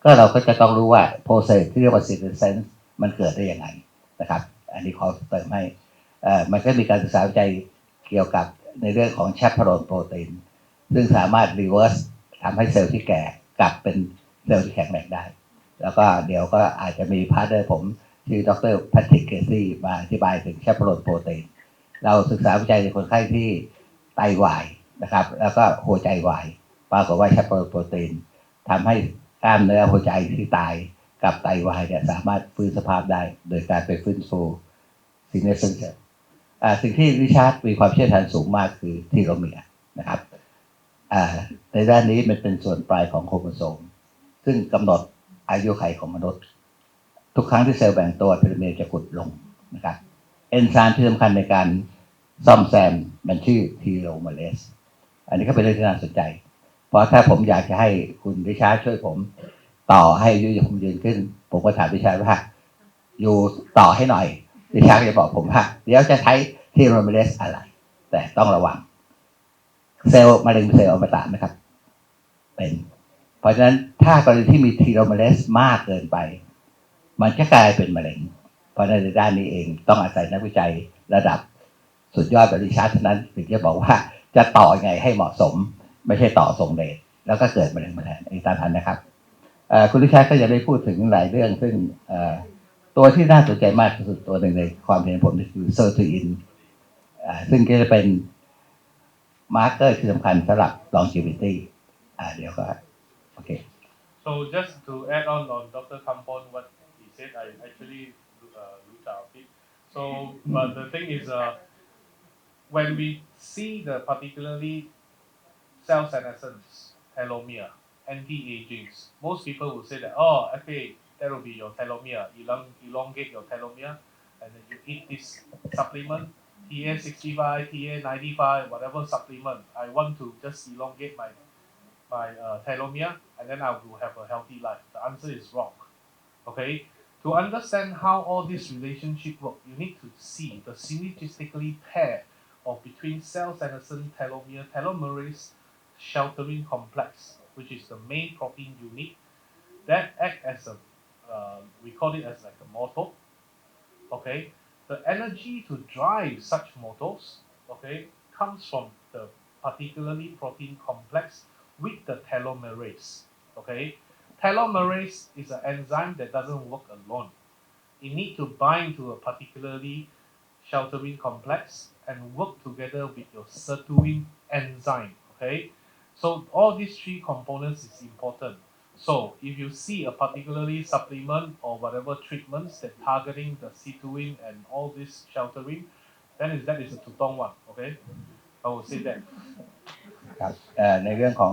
ก็เราก็จะต้องรู้ว่าโปรเซสที่เรียกว่าซีเนเซนส์มันเกิดได้ยังไงนะครับอันนี้ขอเติมให้มันก็มีการศึกษาวิจัยเกี่ยวกับในเรื่องของแชปเปอโรนโปรตีนซึ่งสามารถรีเวิร์สทำให้เซลล์ที่แก่กลับเป็นเซลล์ที่แข็งแรงได้แล้วก็เดี๋ยวก็อาจจะมีพาร์ทเนอร์ผมชื่อดร. แพทริก เคซี่มาอธิบายถึงแชปเปอโรนโปรตีนเราศึกษาวิจัยในคนไข้ที่ไตวายนะครับแล้วก็หัวใจวายปรากฏว่าแชปเปอโรนโปรตีนทำให้กล้ามเนื้อหัวใจที่ตายกับไตวายเนี่ยสามารถฟื้นสภาพได้โดยการไปฟื้นฟูซีเนสเซนส์สิ่งที่ริชาร์ดมีความเชี่ยวชาญสูงมากคือทีโลเมียร์นะครับในด้านนี้มันเป็นส่วนปลายของโครโมโซมซึ่งกำหนดอายุขัยของมนุษย์ทุกครั้งที่เซลล์แบ่งตัวทีโลเมียร์จะกุดลงนะครับเอนไซม์ที่สำคัญในการซ่อมแซมมันชื่อทีโลเมเรสอันนี้ก็เป็นเรื่องที่น่าสนใจเพราะถ้าผมอยากจะให้คุณริชาร์ดช่วยผมต่อให้อายุผมยืนขึ้นผมก็ถามริชาร์ดว่าอยู่ต่อให้หน่อยริชาร์ดจะบอกผมว่าเดี๋ยวจะใช้ทีโลเมเรสอะไรแต่ต้องระวังเซลล์มะเร็งเป็นเซลล์อมตะไหมครับเป็นเพราะฉะนั้นถ้ากรณีที่มีทีโลเมเรสมากเกินไปมันจะกลายเป็นมะเร็ง เพราะในด้านนี้เองต้องอาศัยนักวิจัยระดับสุดยอดแบบดิฉันเท่านั้นถึงจะบอกว่าจะต่อไงให้เหมาะสมไม่ใช่ต่อส่งเดชแล้วก็เกิดมะเร็งมาแทนอันนี้ตามทันนะครับคุณดิฉันก็จะได้พูดถึงหลายเรื่องซึ่งตัวที่น่าสนใจมากที่สุดตัวหนึ่งในความเห็นผมคือเซอร์ทูอินซึ่งก็จะเป็นมาร์กเกอร์ที่สำคัญสำหรับ longevity เดี๋ยวก็โอเค So just to add on Dr. Kampon what he said, I actually looked up it. So but the thing is, when we see the particularly cell senescence, telomere, anti-aging, most people will say that, oh, okay, that will be your telomere, elongate your telomere, and then you eat this supplement, TA65, TA95, whatever supplement. I want to just elongate my telomere, and then I will have a healthy life. The answer is wrong. Okay, to understand how all this relationship work, you need to see the synergistically pair of between cell senescence, telomere, telomerase, sheltering complex, which is the main protein unit that act as a we call it as like a motor. Okay, the energy to drive such motors, okay, comes from the particularly protein complex with the telomerase. Okay, telomerase is an enzyme that doesn't work alone. It needs to bind to a particularly sheltering complex and work together with your sirtuin enzyme. Okay, so all these three components is important. So if you see a particularly supplement or whatever treatments that targeting the sirtuin and all this sheltering, then that is a tutong one. Okay, I will say that. ครับในเรื่องของ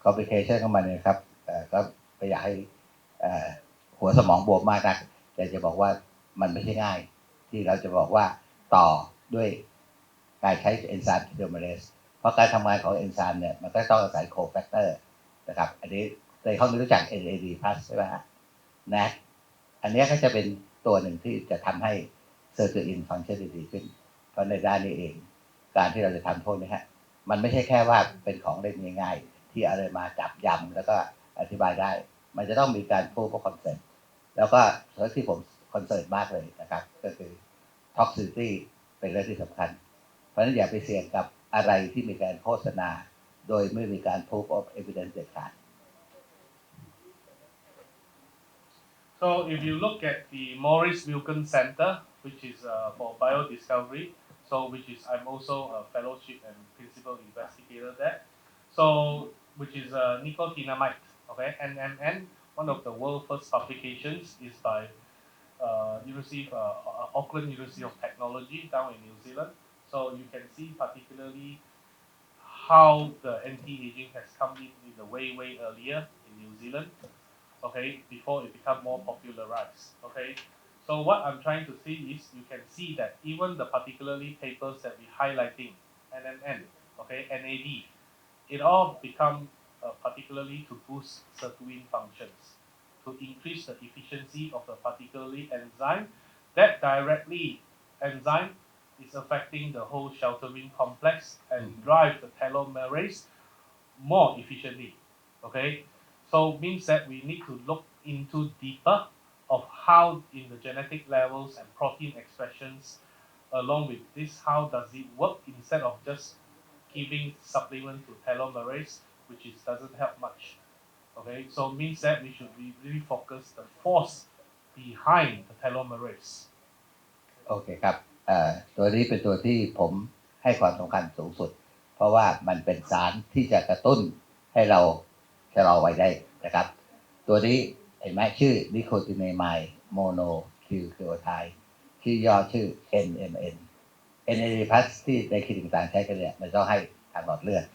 complication ของมันเนี่ยครับก็ไม่อยากให้หัวสมองบวมมากนักแต่จะบอกว่ามันไม่ใช่ง่ายที่เราจะบอกว่าต่อด้วยการใช้เอนไซม์เทโลเมเรสเพราะการทำงานของเอนไซม์เนี่ยมันก็ต้องอาศัยโคแฟกเตอร์นะครับอันนี้ในห้องนี้รู้จัก NAD+ ใช่ไหมฮะนะอันนี้ก็จะเป็นตัวหนึ่งที่จะทำให้เซอร์ตูอินฟังก์ชันดีขึ้นเพราะในด้านนี้เองการที่เราจะทำพวกนี้ฮะมันไม่ใช่แค่ว่าเป็นของเล่นง่ายๆที่อะไรมาจับยำแล้วก็อธิบายได้มันจะต้องมีการพูดคอนเซ็ปต์แล้วก็ส่วนที่ผมคอนเซิร์นมากเลยนะครับก็คือ toxicity เป็นเรื่องที่สำคัญเพราะฉะนั้นอย่าไปเสี่ยงกับอะไรที่มีการโฆษณาโดยไม่มีการ proof of evidence เด็ดขาด So if you look at the Maurice Wilkins Center, which is for biodiscovery, so which is I'm also a fellowship and principal investigator there. So which is nicotinamide, okay, NMN. One of the world's first publications is by Auckland University of Technology down in New Zealand. So you can see particularly how the anti-aging has come in the way earlier in New Zealand. Okay, before it become more popularized. Okay, so what I'm trying to see is you can see that even the particularly papers that we highlighting NMN, okay, NAD, it all become particularly to boost sirtuin functions, to increase the efficiency of the particularly enzyme that directly enzyme is affecting the whole sheltering complex and drive the telomerase more efficiently. Okay, so means that we need to look into deeper of how in the genetic levels and protein expressions along with this how does it work instead of just giving supplement to telomerase which is doesn't help much. Okay, so means that we should really focus the force behind the telomerase. โอเคครับตัวนี้เป็นตัวที่ผมให้ความสำคัญสูงสุดเพราะว่ามันเป็นสารที่จะกระตุ้นให้เราชะลอวัยได้นะครับตัวนี้เห็นไหมชื่อนิโคตินามายโมโนคิวโคไทด์ชื่อย่อชื่อ NMN NAD+ ที่ในคลินิกต่างใช้กันเนี่ยมันต้องให้ทางหลอดเลือด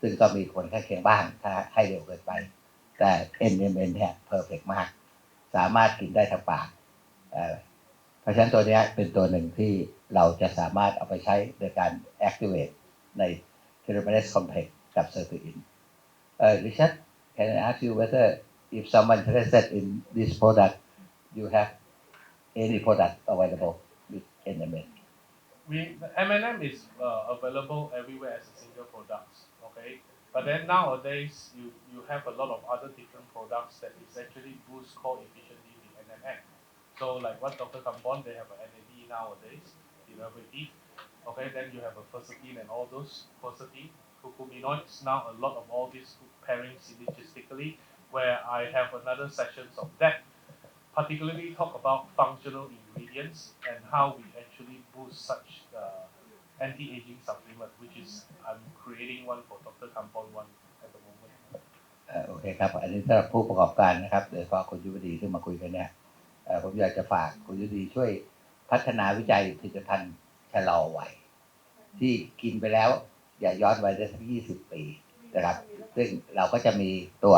ซึ่งก็มีผลข้างเคียงบ้างถ้าให้เร็วเกินไปแต่ NMN เนี่ยเพอร์เฟกต์มากสามารถกินได้ทั้งปากเพราะฉะนั้นตัวนี้เป็นตัวหนึ่งที่เราจะสามารถเอาไปใช้ในการ activate ใน telomerase complex กับ sirtuin Richard can I ask you whether if someone interested in this product you have any product available with NMN The M&M is available everywhere as a single product, okay? But then nowadays, you have a lot of other different products that is actually boost core efficiency with NMN. So like what Dr. Kampon, they have an NAD nowadays, derivative. Okay, then you have a quercetin and all those quercetin, curcuminoids. Now a lot of all these pairing synergistically, where I have another sessions of that, particularly talk about functional ingredients and how we actually boost such anti-aging supplement, which is I'm creating one for Dr. Kampon one at the moment. โอเคครับอันนี้สำหรับผู้ประกอบการนะครับโดยเฉพาะคุณยุวดีที่มาคุยกันเนี่ยผมอยากจะฝากคุณยุวดีช่วยพัฒนาวิจัยผลิตภัณฑ์ชะลอวัยที่กินไปแล้วอย่าย้อนวัยได้สัก20 ปีนะครับซึ่งเราก็จะมีตัว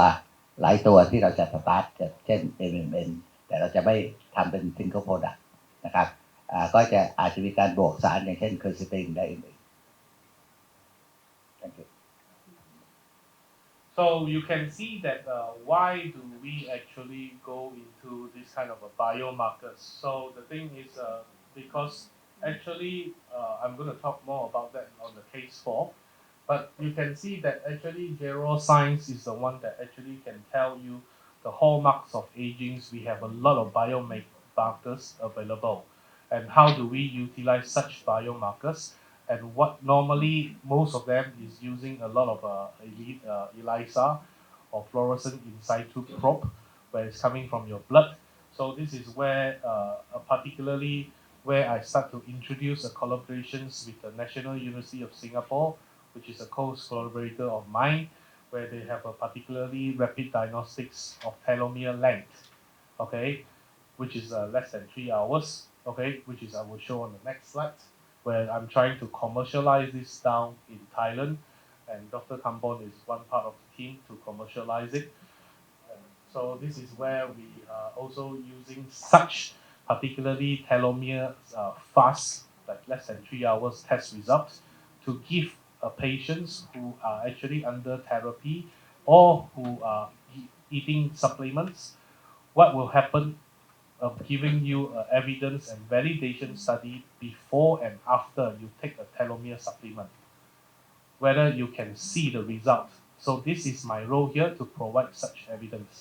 หลายตัวที่เราจะสตาร์ทเช่น MMN แต่เราจะไม่ทำเป็น single product นะครับก็จะอาจจะมีการบวกสารอย่างเช่น quercetin ได้อื่น Thank you. So you can see that why do we actually go into this kind of a biomarkers? So the thing is because actually I'm going to talk more about that on the case 4, but you can see that actually geroscience is the one that actually can tell you the hallmarks of aging. We have a lot of biomarkers available, and how do we utilize such biomarkers? And what normally most of them is using a lot of ELISA or fluorescent in situ probe, where it's coming from your blood. So this is where particularly where I start to introduce a collaborations with the National University of Singapore, which is a close collaborator of mine, where they have a particularly rapid diagnostics of telomere length, okay, which is less than 3 hours, okay, which is I will show on the next slide, where I'm trying to commercialize this down in Thailand, and Dr. Kampon is one part of the team to commercialize it. So this is where we are also using such particularly telomere fast, like less than 3 hours test results, to give patients who are actually under therapy or who are eating supplements, what will happen of giving you evidence and validation study before and after you take a telomere supplement, whether you can see the result. So this is my role here to provide such evidence.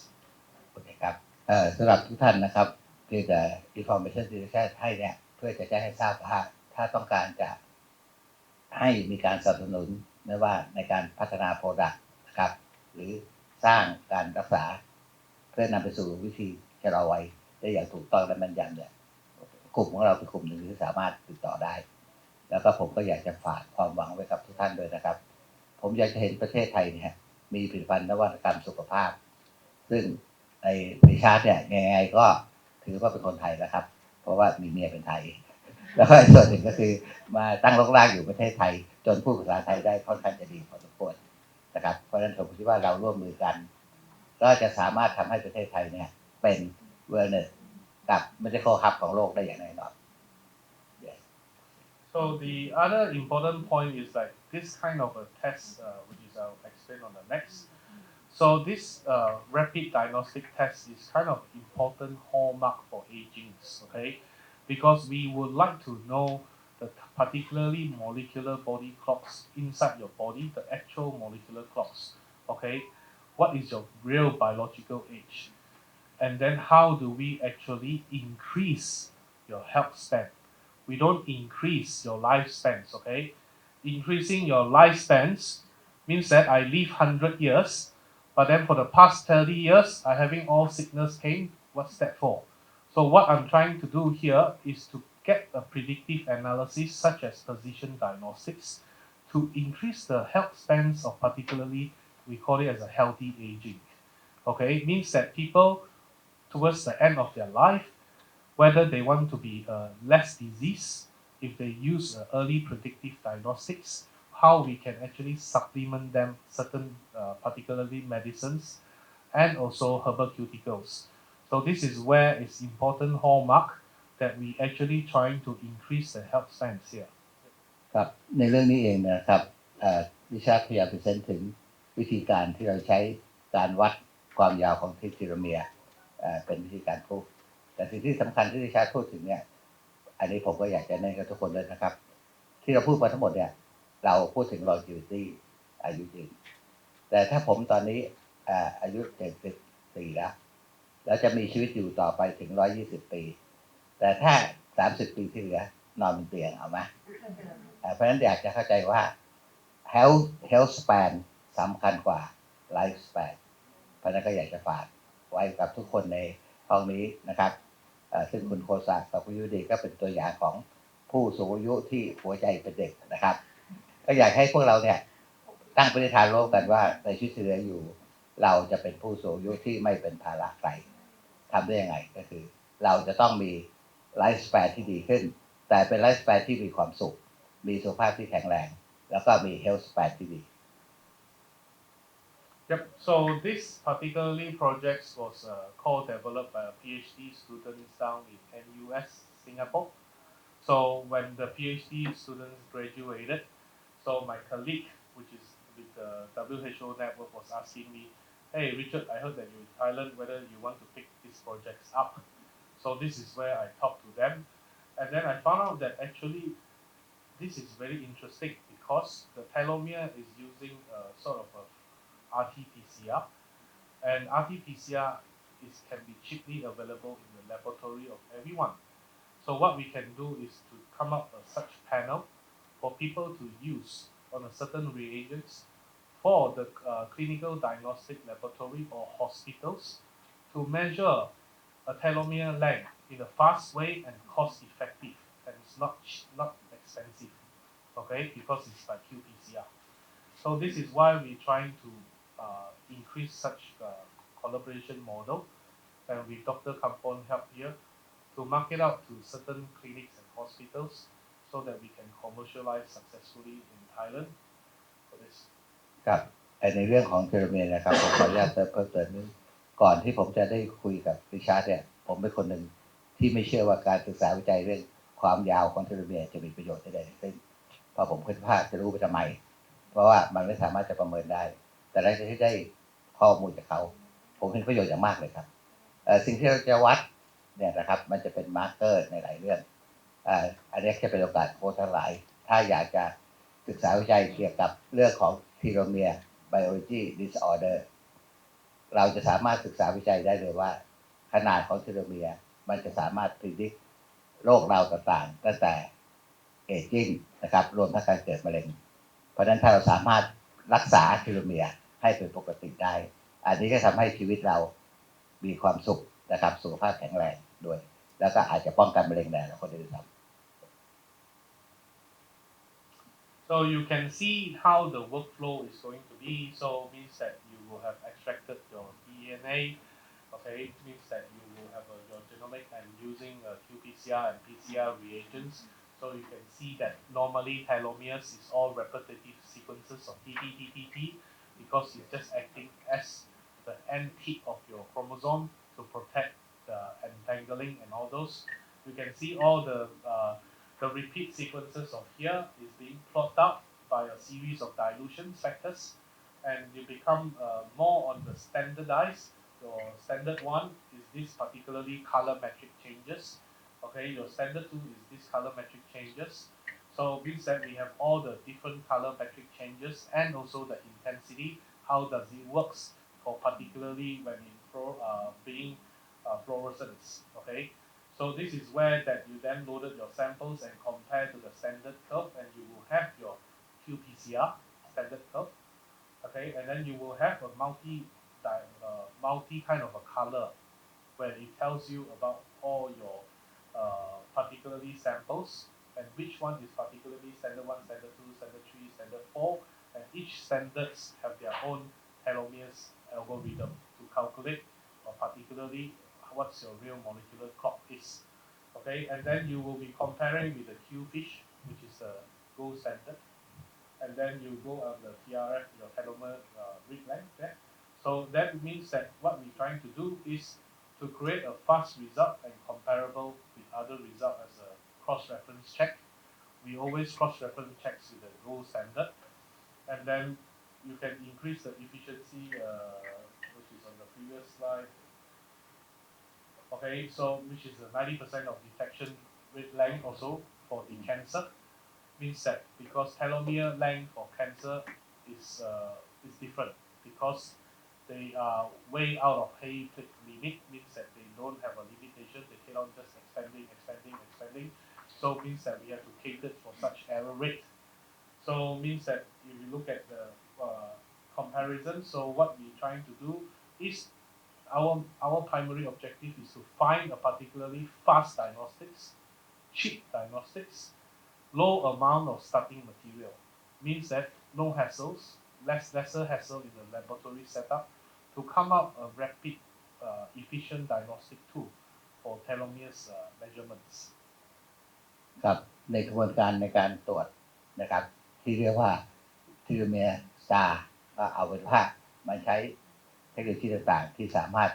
โอเคครับสำหรับทุกท่านนะครับที่จะ information ที่จะแจ้งให้เนี่ยเพื่อจะแจ้งให้ทราบว่าถ้าต้องการจะให้มีการสนับสนุนไม่ว่าในการพัฒนา product นะครับหรือสร้างการรักษาเพื่อนำไปสู่วิธีชะลอวัยได้อย่างถูกต้องและแม่นยำเนี่ยกลุ่มของเราเป็นกลุ่มหนึ่งที่สามารถติดต่อได้แล้วก็ผมก็อยากจะฝากความหวังไว้กับทุกท่านด้วยนะครับผมอยากจะเห็นประเทศไทยเนี่ยมีผลิตภัณฑ์นวัตกรรมสุขภาพซึ่งในชาติเนี่ยยังไงก็ถือว่าเป็นคนไทยนะครับเพราะว่ามีเมียเป็นไทยแล้วก็ส่วนหนึ่งก็คือมาตั้งรกรากอยู่ประเทศไทยจนพูดภาษาไทยได้ค่อนข้างจะดีพอสมควรนะครับเพราะฉะนั้นผมคิดว่าเราร่วมมือกันก็จะสามารถทำให้ประเทศไทยเนี่ยเป็น wellness กับ medical hub ของโลกได้อย่างแน่นอน So the other important point is like this kind of a test, which is I'll explain on the next. So this rapid diagnostic test is kind of important hallmark for aging, okay? Because we would like to know the particularly molecular body clocks inside your body, the actual molecular clocks, okay? What is your real biological age? And then how do we actually increase your health span? We don't increase your lifespans, okay? Increasing your lifespans means that I live 100 years, but then for the past 30 years, I'm having all sickness pain. What's that for? So what I'm trying to do here is to get a predictive analysis such as precision diagnostics to increase the health spans of particularly, we call it as a healthy aging. Okay, it means that people towards the end of their life, whether they want to be less disease, if they use early predictive diagnostics, how we can actually supplement them certain particularly medicines and also herbaceutics. So this is where it's important hallmark that we actually trying to increase the health spans here. ครับในเรื่องนี้เองนะครับวิชาพยายามพรีเซนต์ถึงวิธีการที่เราใช้การวัดความยาวของเทโลเมียร์เป็นวิธีการพูดแต่สิ่งที่สำคัญที่วิชาพูดถึงเนี่ยอันนี้ผมก็อยากจะแนะนำกับทุกคนเลยนะครับที่เราพูดมาทั้งหมดเนี่ยเราพูดถึง longevity อายุยืนแต่ถ้าผมตอนนี้อายุ74แล้วจะมีชีวิตอยู่ต่อไปถึง120 ปี แต่ถ้า30 ปีที่เหลือนอนบนเตียงเอาไหมเพราะฉะนั้นอยากจะเข้าใจว่า health span สำคัญกว่า life span เพราะฉะนั้นก็อยากจะฝากไว้กับทุกคนในห้องนี้นะครับซึ่งคุณโคซากับคุณยุดีก็เป็นตัวอย่างของผู้สูงอายุที่หัวใจเป็นเด็กนะครับก็อยากให้พวกเราเนี่ยตั้งปณิธานร่วมกันว่าในชีวิตที่เหลืออยู่เราจะเป็นผู้สูงอายุที่ไม่เป็นภาระใครทำได้ยังไงก็คือเราจะต้องมีไลฟ์สเปนที่ดีขึ้นแต่เป็นไลฟ์สเปนที่มีความสุขมีสุขภาพที่แข็งแรงแล้วก็มีเฮลท์สเปนที่ดี Yep. So this particularly project was co-developed by a PhD students down in NUS, Singapore. So when the PhD students graduated, so my colleague, which is with the WHO network, was asking me, "Hey Richard, I heard that you're in Thailand. Whether you want to pick these projects up?" So this is where I talked to them, and then I found out that actually this is very interesting because the telomere is using a sort of a RT-PCR, and RT-PCR can be cheaply available in the laboratory of everyone. So what we can do is to come up with such panel for people to use on a certain reagents for the clinical diagnostic laboratory or hospitals to measure a telomere length in a fast way and cost effective, and it's not expensive, okay, because it's by qPCR. So this is why we're trying to increase such collaboration model, and with Dr. Kampon help here to market out to certain clinics and hospitals so that we can commercialize successfully in Thailand for this. ครับในเรื่องของเทโลเมียร์นะครับผมขออนุญาตเพิ่มเติมนิดก่อนที่ผมจะได้คุยกับริชาร์ดเนี่ยผมเป็นคนหนึ่งที่ไม่เชื่อว่าการศึกษาวิจัยเรื่องความยาวของเทโลเมียร์จะมีประโยชน์ใดๆทั้งสิ้นเพราะผมคิดว่าจะรู้ไปทำไมเพราะว่ามันไม่สามารถจะประเมินได้แต่หลังจากที่ได้ข้อมูลจากเขาผมเห็นประโยชน์อย่างมากเลยครับสิ่งที่เราจะวัดเนี่ยนะครับมันจะเป็นมาร์กเกอร์ในหลายเรื่องอันนี้แค่เป็นโอกาสโค้ชทั้งหลายถ้าอยากจะศึกษาวิจัยเกี่ยวกับเรื่องของทีโลเมียร์ biology disorder เราจะสามารถศึกษาวิจัยได้เลยว่าขนาดของทีโลเมียร์มันจะสามารถพิจิตรโรคเราต่างๆตั้งแต่เอจจิ้งนะครับรวมทั้งการเกิดมะเร็งเพราะฉะนั้นถ้าเราสามารถรักษาทีโลเมียร์ให้เป็นปกติได้อันนี้ก็ทำให้ชีวิตเรามีความสุขนะครับสุขภาพแข็งแรงด้วยแล้วก็อาจจะป้องกันมะเร็งในอนาคตได้ด้วยครับ So you can see how the workflow is going to be. So means that you will have extracted your DNA. Okay, it means that you will have your genomic and using qPCR and PCR reagents. So you can see that normally telomeres is all repetitive sequences of TTTTT because it's just acting as the end tip of your chromosome to protect the entangling and all those. You can see all the repeat sequences of here is being plotted out by a series of dilution factors, and you become more on the standardized. Your standard one is this particularly color metric changes. Okay, your standard two is this color metric changes. So means that we have all the different color metric changes and also the intensity. How does it works for particularly when in being fluorescence? Okay. So this is where that you then loaded your samples and compare to the standard curve, and you will have your qPCR standard curve, okay, and then you will have a multi kind of a color where it tells you about all your particularly samples and which one is particularly standard 1, standard 2, standard 3, standard 4, and each standards have their own telomeres algorithm to calculate or particularly what's your real molecular clock is. Okay, and then you will be comparing with the Q-fish, which is the gold standard, and then you go on the TRF, your telomere read length there. So that means that what we're trying to do is to create a fast result and comparable with other result as a cross-reference check. We always cross-reference checks with the gold standard, and then you can increase the efficiency, which is on the previous slide. Okay, so which is 90% of detection rate length also for the cancer, means that because telomere length for cancer is different because they are way out of Hay limit, means that they don't have a limitation, they cannot just expanding rate. So means that if you look at the comparison, so what we're trying to do is our primary objective is to find a particularly fast diagnostics, cheap diagnostics, low amount of starting material. Means that no hassles, lesser hassle in the laboratory setup to come up a rapid, efficient diagnostic tool for telomeres measurements. ครับในกระบวนการในการตรวจนะครับที่เรียกว่าทีโลเมียร์สตาร์ก็เอาเป็นว่ามันใช้เทคโนโลยีต่างๆที่สามารถ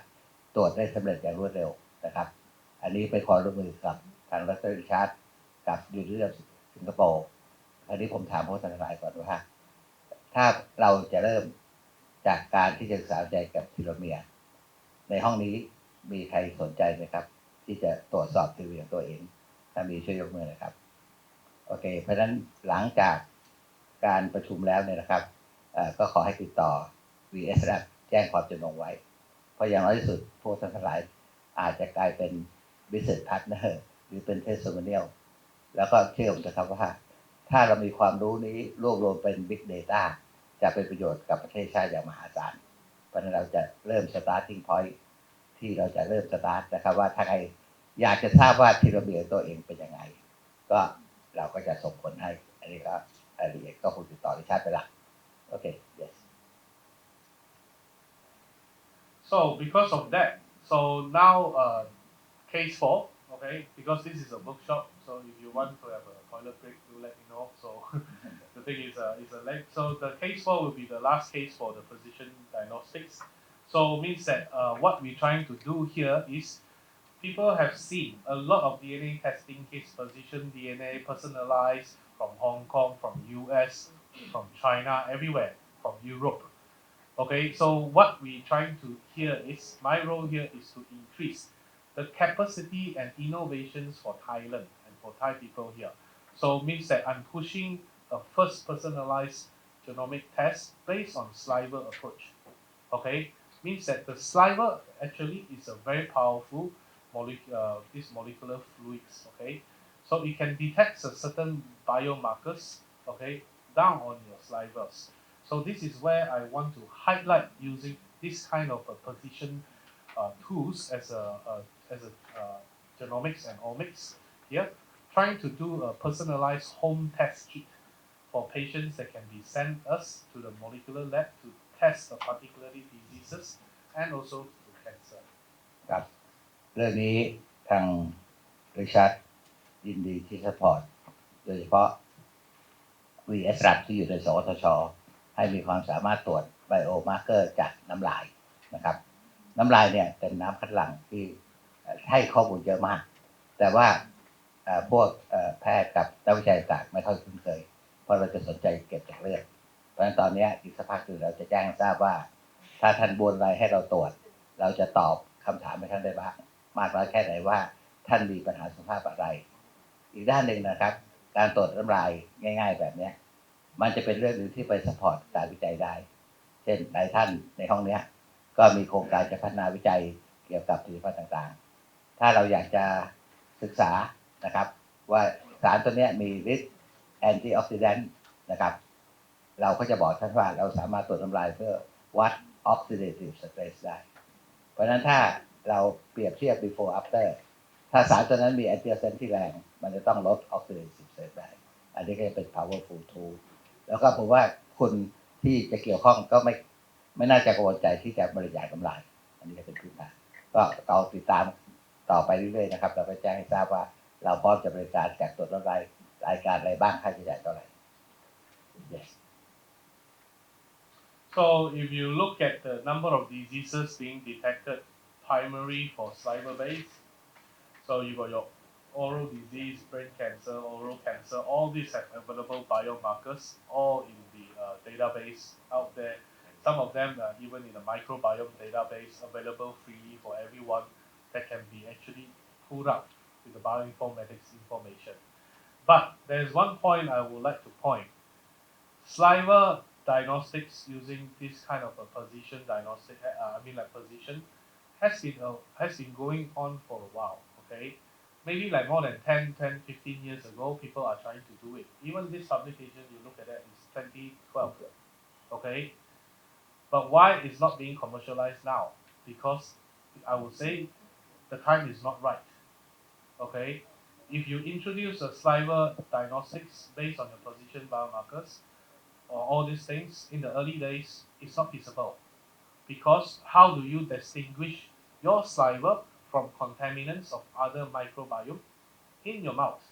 ตรวจได้สำเร็จอย่างรวดเร็วนะครับอันนี้เป็นความร่วมมือกับทางรัฐวิชาร์ดกับยูนิเวอร์ซิตี้สิงคโปร์อันนี้ผมถามผู้ทนายก่อนว่าถ้าเราจะเริ่มจากการที่จะศึกษาใจกับทีโลเมียร์ในห้องนี้มีใครสนใจไหมครับที่จะตรวจสอบทีโลเมียร์ตัวเองถ้ามีช่วยยกมือนะครับโอเคเพราะฉะนั้นหลังจากการประชุมแล้วเนี่ยนะครับก็ขอให้ติดต่อ VS และแจ้งความจำนงไว้เพราะอย่างน้อยที่สุดพวกท่านทั้งหลายอาจจะกลายเป็น business partner หรือเป็น testimonial แล้วก็เชื่อผมนะครับว่าถ้าเรามีความรู้นี้รวบรวมเป็น big data จะเป็นประโยชน์กับประเทศชาติอย่างมหาศาลเพราะฉะนั้นเราจะเริ่ม starting point ที่เราจะเริ่ม start นะครับว่าถ้าใครอยากจะทราบว่าทีโลเมียร์ตัวเองเป็นยังไงก็เราก็จะส่งผลให้อันนี้ก็รายละเอียดก็คงติดต่อดิฉันไปละโอเค yes So because of that, so now case 4, okay, because this is a workshop, so if you want to have a toilet break, do let me know. So the thing is a leg. So the case 4 will be the last case for the precision diagnostics. So means that what we're trying to do here is people have seen a lot of DNA testing kits, precision DNA, personalized from Hong Kong, from US, from China, everywhere, from Europe. Okay, so what we're trying to here is, my role here is to increase the capacity and innovations for Thailand and for Thai people here. So means that I'm pushing a first personalized genomic test based on saliva approach. Okay, means that the saliva actually is a very powerful this molecular fluids. Okay, so it can detect a certain biomarkers. Okay, down on your salivas. So this is where I want to highlight using this kind of precision tools as a genomics and omics here, trying to do a personalized home test kit for patients that can be sent us to the molecular lab to test a particularly diseases and also to cancer. ครับเรื่องนี้ทางริชาร์ดยินดีที่ซัพพอร์ตโดยเฉพาะ VS รัฐที่อยู่ในสวทช.ให้มีความสามารถตรวจไบโอมาร์เกอร์จากน้ำลายนะครับน้ำลายเนี่ยเป็นน้ำคัดหลั่งที่ให้ข้อมูลเยอะมากแต่ว่าพวกแพทย์กับนักวิจัยต่างไม่ค่อยคุ้นเคยเพราะเราจะสนใจเก็บจากเลือดเพราะฉะนั้นตอนนี้อีกสักพักหนึ่งเราจะแจ้งทราบว่าถ้าท่านบนอะไรให้เราตรวจเราจะตอบคำถามให้ท่านได้บ้างมากน้อยแค่ไหนว่าท่านมีปัญหาสุขภาพอะไรอีกด้านหนึ่งนะครับการตรวจน้ำลายง่ายๆแบบนี้มันจะเป็นเรื่องหนึ่งที่ไปซัพพอร์ตการวิจัยได้เช่นหลายท่านในห้องนี้ก็มีโครงการจะพัฒนาวิจัยเกี่ยวกับผลิตภัณฑ์ต่างๆถ้าเราอยากจะศึกษานะครับว่าสารตัวนี้มีฤทธิ์แอนตี้ออกซิแดนต์นะครับเราก็จะบอกท่านว่าเราสามารถตรวจน้ำลายเพื่อวัดออกซิเดทีฟสเตรสได้เพราะฉะนั้นถ้าเราเปรียบเทียบ before after ถ้าสารตัวนั้นมีแอนตี้ออกซิแดนต์ที่แรงมันจะต้องลดออกซิเดทีฟสเตรสได้อันนี้ก็จะเป็น powerful tool แล้วก็ผมว่าคุณที่จะเกี่ยวข้องก็ไม่น่าจะกังวลใจที่จะบริจาคน้ำลายอันนี้ก็เป็นพื้นฐานก็เราติดตามต่อไปเรื่อยๆนะครับเราก็แจ้งให้ทราบว่าเราพร้อมจะบริการจากตรวจน้ำลายรายการอะไรบ้างค่าใช้จ่ายเท่าไหร่ yes. So if you look at the number of diseases being detected primary for saliva based, so you got your oral disease, brain cancer, oral cancer, all these have available biomarkers, all in the database out there. Some of them are even in the microbiome database available freely for everyone that can be actually pulled up with the bioinformatics information. But there's one point I would like to point. Saliva diagnostics using this kind of a position diagnostic, position has been going on for a while. Okay, maybe like more than 10, 15 years ago, people are trying to do it. Even this publication, you look at that, is 2012. Okay, but why it's not being commercialized now? Because I would say the time is not right. Okay, if you introduce a saliva diagnostics based on your position biomarkers or all these things in the early days, it's not feasible. Because how do you distinguish your saliva from contaminants of other microbiome in your mouth?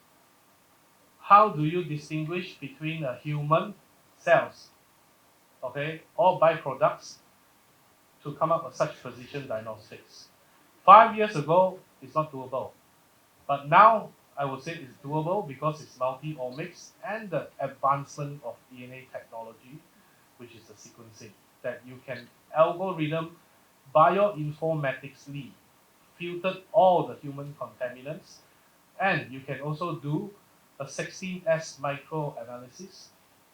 How do you distinguish between a human cells, okay, or byproducts to come up with such precision diagnostics? 5 years ago, it's not doable. But now, I would say it's doable because it's multi-omics and the advancement of DNA technology, which is the sequencing, that you can algorithm bioinformaticsly filtered all the human contaminants, and you can also do a 16S microanalysis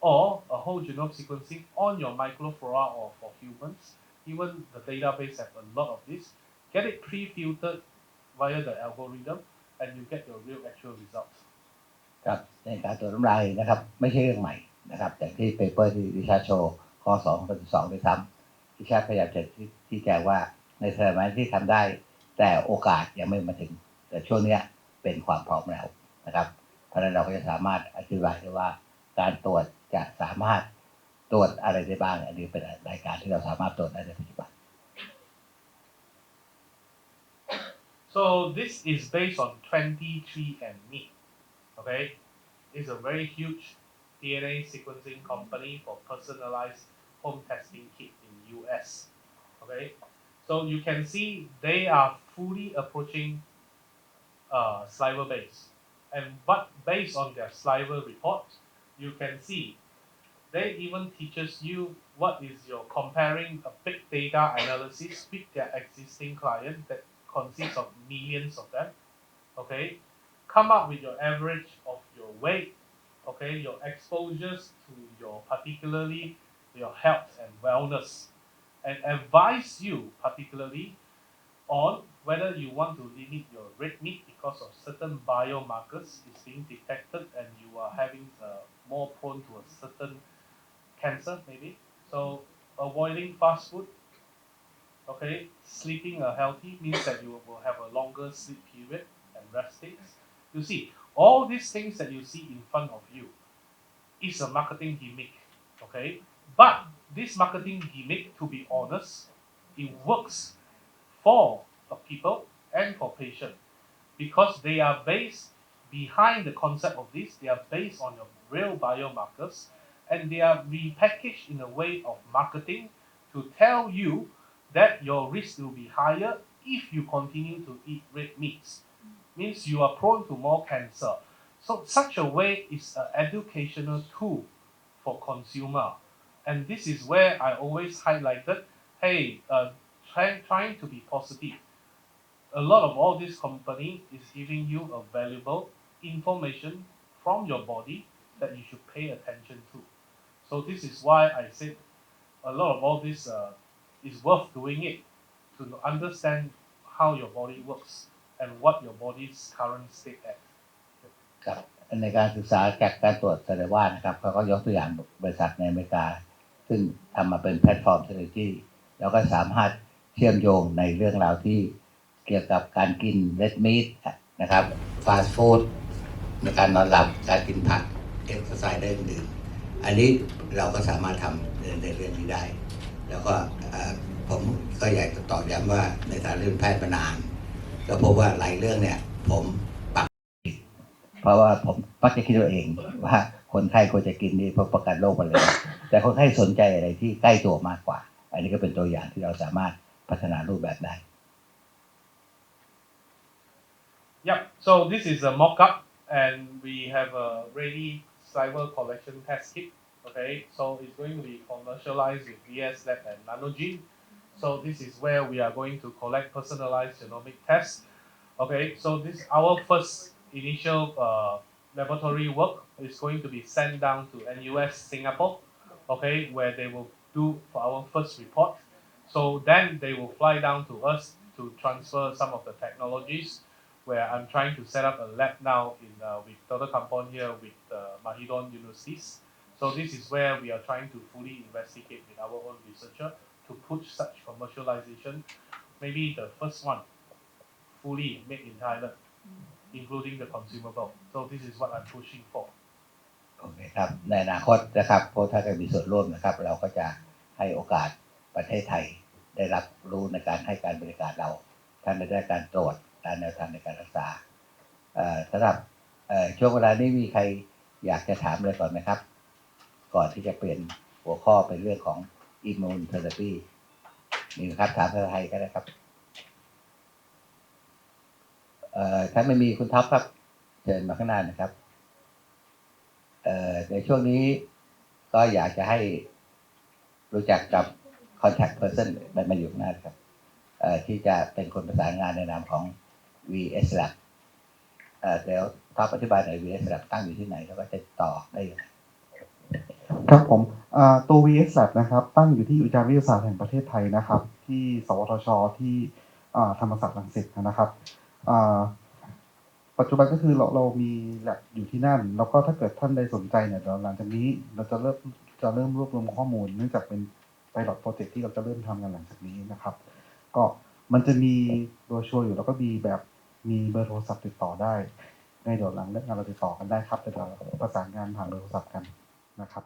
or a whole genome sequencing on your microflora or for humans. Even the database have a lot of this. Get it pre-filtered via the algorithm, and you get your real actual results. ครับในการตรวจน้ำลายนะครับไม่ใช่เรื่องใหม่นะครับอย่างที่เปเปอร์ที่ดิชาโชว์ข้อ2ข้อ12ด้วยซ้ำดิชาพยายามจะชี้แจงว่าในสมัยที่ทำได้แต่โอกาสยังไม่มาถึงแต่ช่วงนี้เป็นความพร้อมแล้วนะครับเพราะฉะนั้นเราก็จะสามารถอธิบายได้ว่าการตรวจจะสามารถตรวจอะไรได้บ้างอันนี้เป็นรายการที่เราสามารถตรวจได้ในปัจจุบัน So this is based on 23andMe. Okay, it's a very huge DNA sequencing company for personalized home testing kit in US. Okay, so you can see they are fully approaching saliva base, and but based on their saliva report, you can see they even teaches you what is your comparing a big data analysis with their existing client that consists of millions of them. Okay, come up with your average of your weight, okay, your exposures to your particularly your health and wellness, and advise you particularly on whether you want to limit your red meat because of certain biomarkers is being detected and you are having more prone to a certain cancer maybe. So avoiding fast food, okay, sleeping healthy means that you will have a longer sleep period and resting. You see, all these things that you see in front of you is a marketing gimmick, okay? But this marketing gimmick, to be honest, it works for people and for patients because they are based behind the concept of this. They are based on your real biomarkers, and they are repackaged in a way of marketing to tell you that your risk will be higher if you continue to eat red meats. Means you are prone to more cancer. So such a way is an educational tool for consumer, and this is where I always highlighted, hey, trying to be positive. A lot of all this company is giving you a valuable information from your body that you should pay attention to. So this is why I said a lot of all this is worth doing it to understand how your body works and what your body's current state at. ครับในการศึกษาจากการตรวจสารว่านะครับเขาก็ยกตัวอย่างบริษัทในอเมริกาซึ่งทำมาเป็นแพลตฟอร์มเทคโนโลยีแล้วก็สามารถเชื่อมโยงในเรื่องราวที่เกี่ยวกับการกินเรดมีทนะครับฟาสต์ฟู้ดในการนอนหลับการกินผักเอ็กซ์ไซส์ได้อื่นอันนี้เราก็สามารถทำในเรื่องนี้ได้แล้วก็ผมก็อยากจะตอกย้ำว่าในฐานะที่เป็นแพทย์มานานก็พบว่าหลายเรื่องเนี่ยผมเพราะว่าผมมักจะคิดตัวเองว่าคนไข้ควรจะกินนี่เพื่อป้องกันโรคมะเร็งแต่คนไข้สนใจอะไรที่ใกล้ตัวมากกว่าอันนี้ก็เป็นตัวอย่างที่เราสามารถพัฒนารูปแบบได้ Yep, so this is a mock-up and we have a ready saliva collection test kit. Okay, so it's going to be commercialized with VS Lab and Nanogene. So this is where we are going to collect personalized genomic tests. Okay, so this our first initial laboratory work is going to be sent down to NUS Singapore, okay, where they will do for our first report. So then they will fly down to us to transfer some of the technologies where I'm trying to set up a lab now in with Dr. Kampon here with Mahidol Universities. So this is where we are trying to fully investigate with our own researcher to push such commercialization. Maybe the first one fully made in Thailand, including the consumable. So this is what I'm pushing for. โอเคครับในอนาคตนะครับเพราะถ้าจะมีส่วนร่วมนะครับเราก็จะให้โอกาสประเทศไทยได้รับรู้ในการให้การบริการเราท่านได้การตรวจและแนวทางในการรักษาสำหรับช่วงเวลานี้มีใครอยากจะถามอะไรก่อนไหมครับก่อนที่จะเปลี่ยนหัวข้อเป็นเรื่องของ immunotherapy มีนะครับถามภาษาไทยก็ได้ครับถ้าไม่มีคุณท็อปครับเชิญมาข้างหน้านะครับในช่วงนี้ก็อยากจะให้รู้จักกับ contact person มาอยู่ข้างหน้าครับที่จะเป็นคนประสานงานในนามของ VS Lab เดี๋ยวท็อปอธิบายหน่อย VS Lab ตั้งอยู่ที่ไหนแล้วก็จะต่อได้ยังไงครับผมตัว VS Lab นะครับตั้งอยู่ที่อุทยานวิทยาศาสตร์แห่งประเทศไทยนะครับที่สวทชที่ธรรมศาสตร์รังสิตนะครับปัจจุบันก็คือเรามี lab อยู่ที่นั่นแล้วก็ถ้าเกิดท่านใดสนใจเนี่ยเดี๋ยวหลังจากนี้เราจะเริ่มรวบรวมข้อมูลเนื่องจากเป็น pilot project ที่เราจะเริ่มทำกันหลังจากนี้นะครับก็มันจะมีโบรชัวร์อยู่แล้วก็มีเบอร์โทรศัพท์ติดต่อได้ในเดี๋ยวหลังเลิกงานเราติดต่อกันได้ครับเดี๋ยวเราประสานงานผ่านเบอร์โทรศัพท์กันนะครับ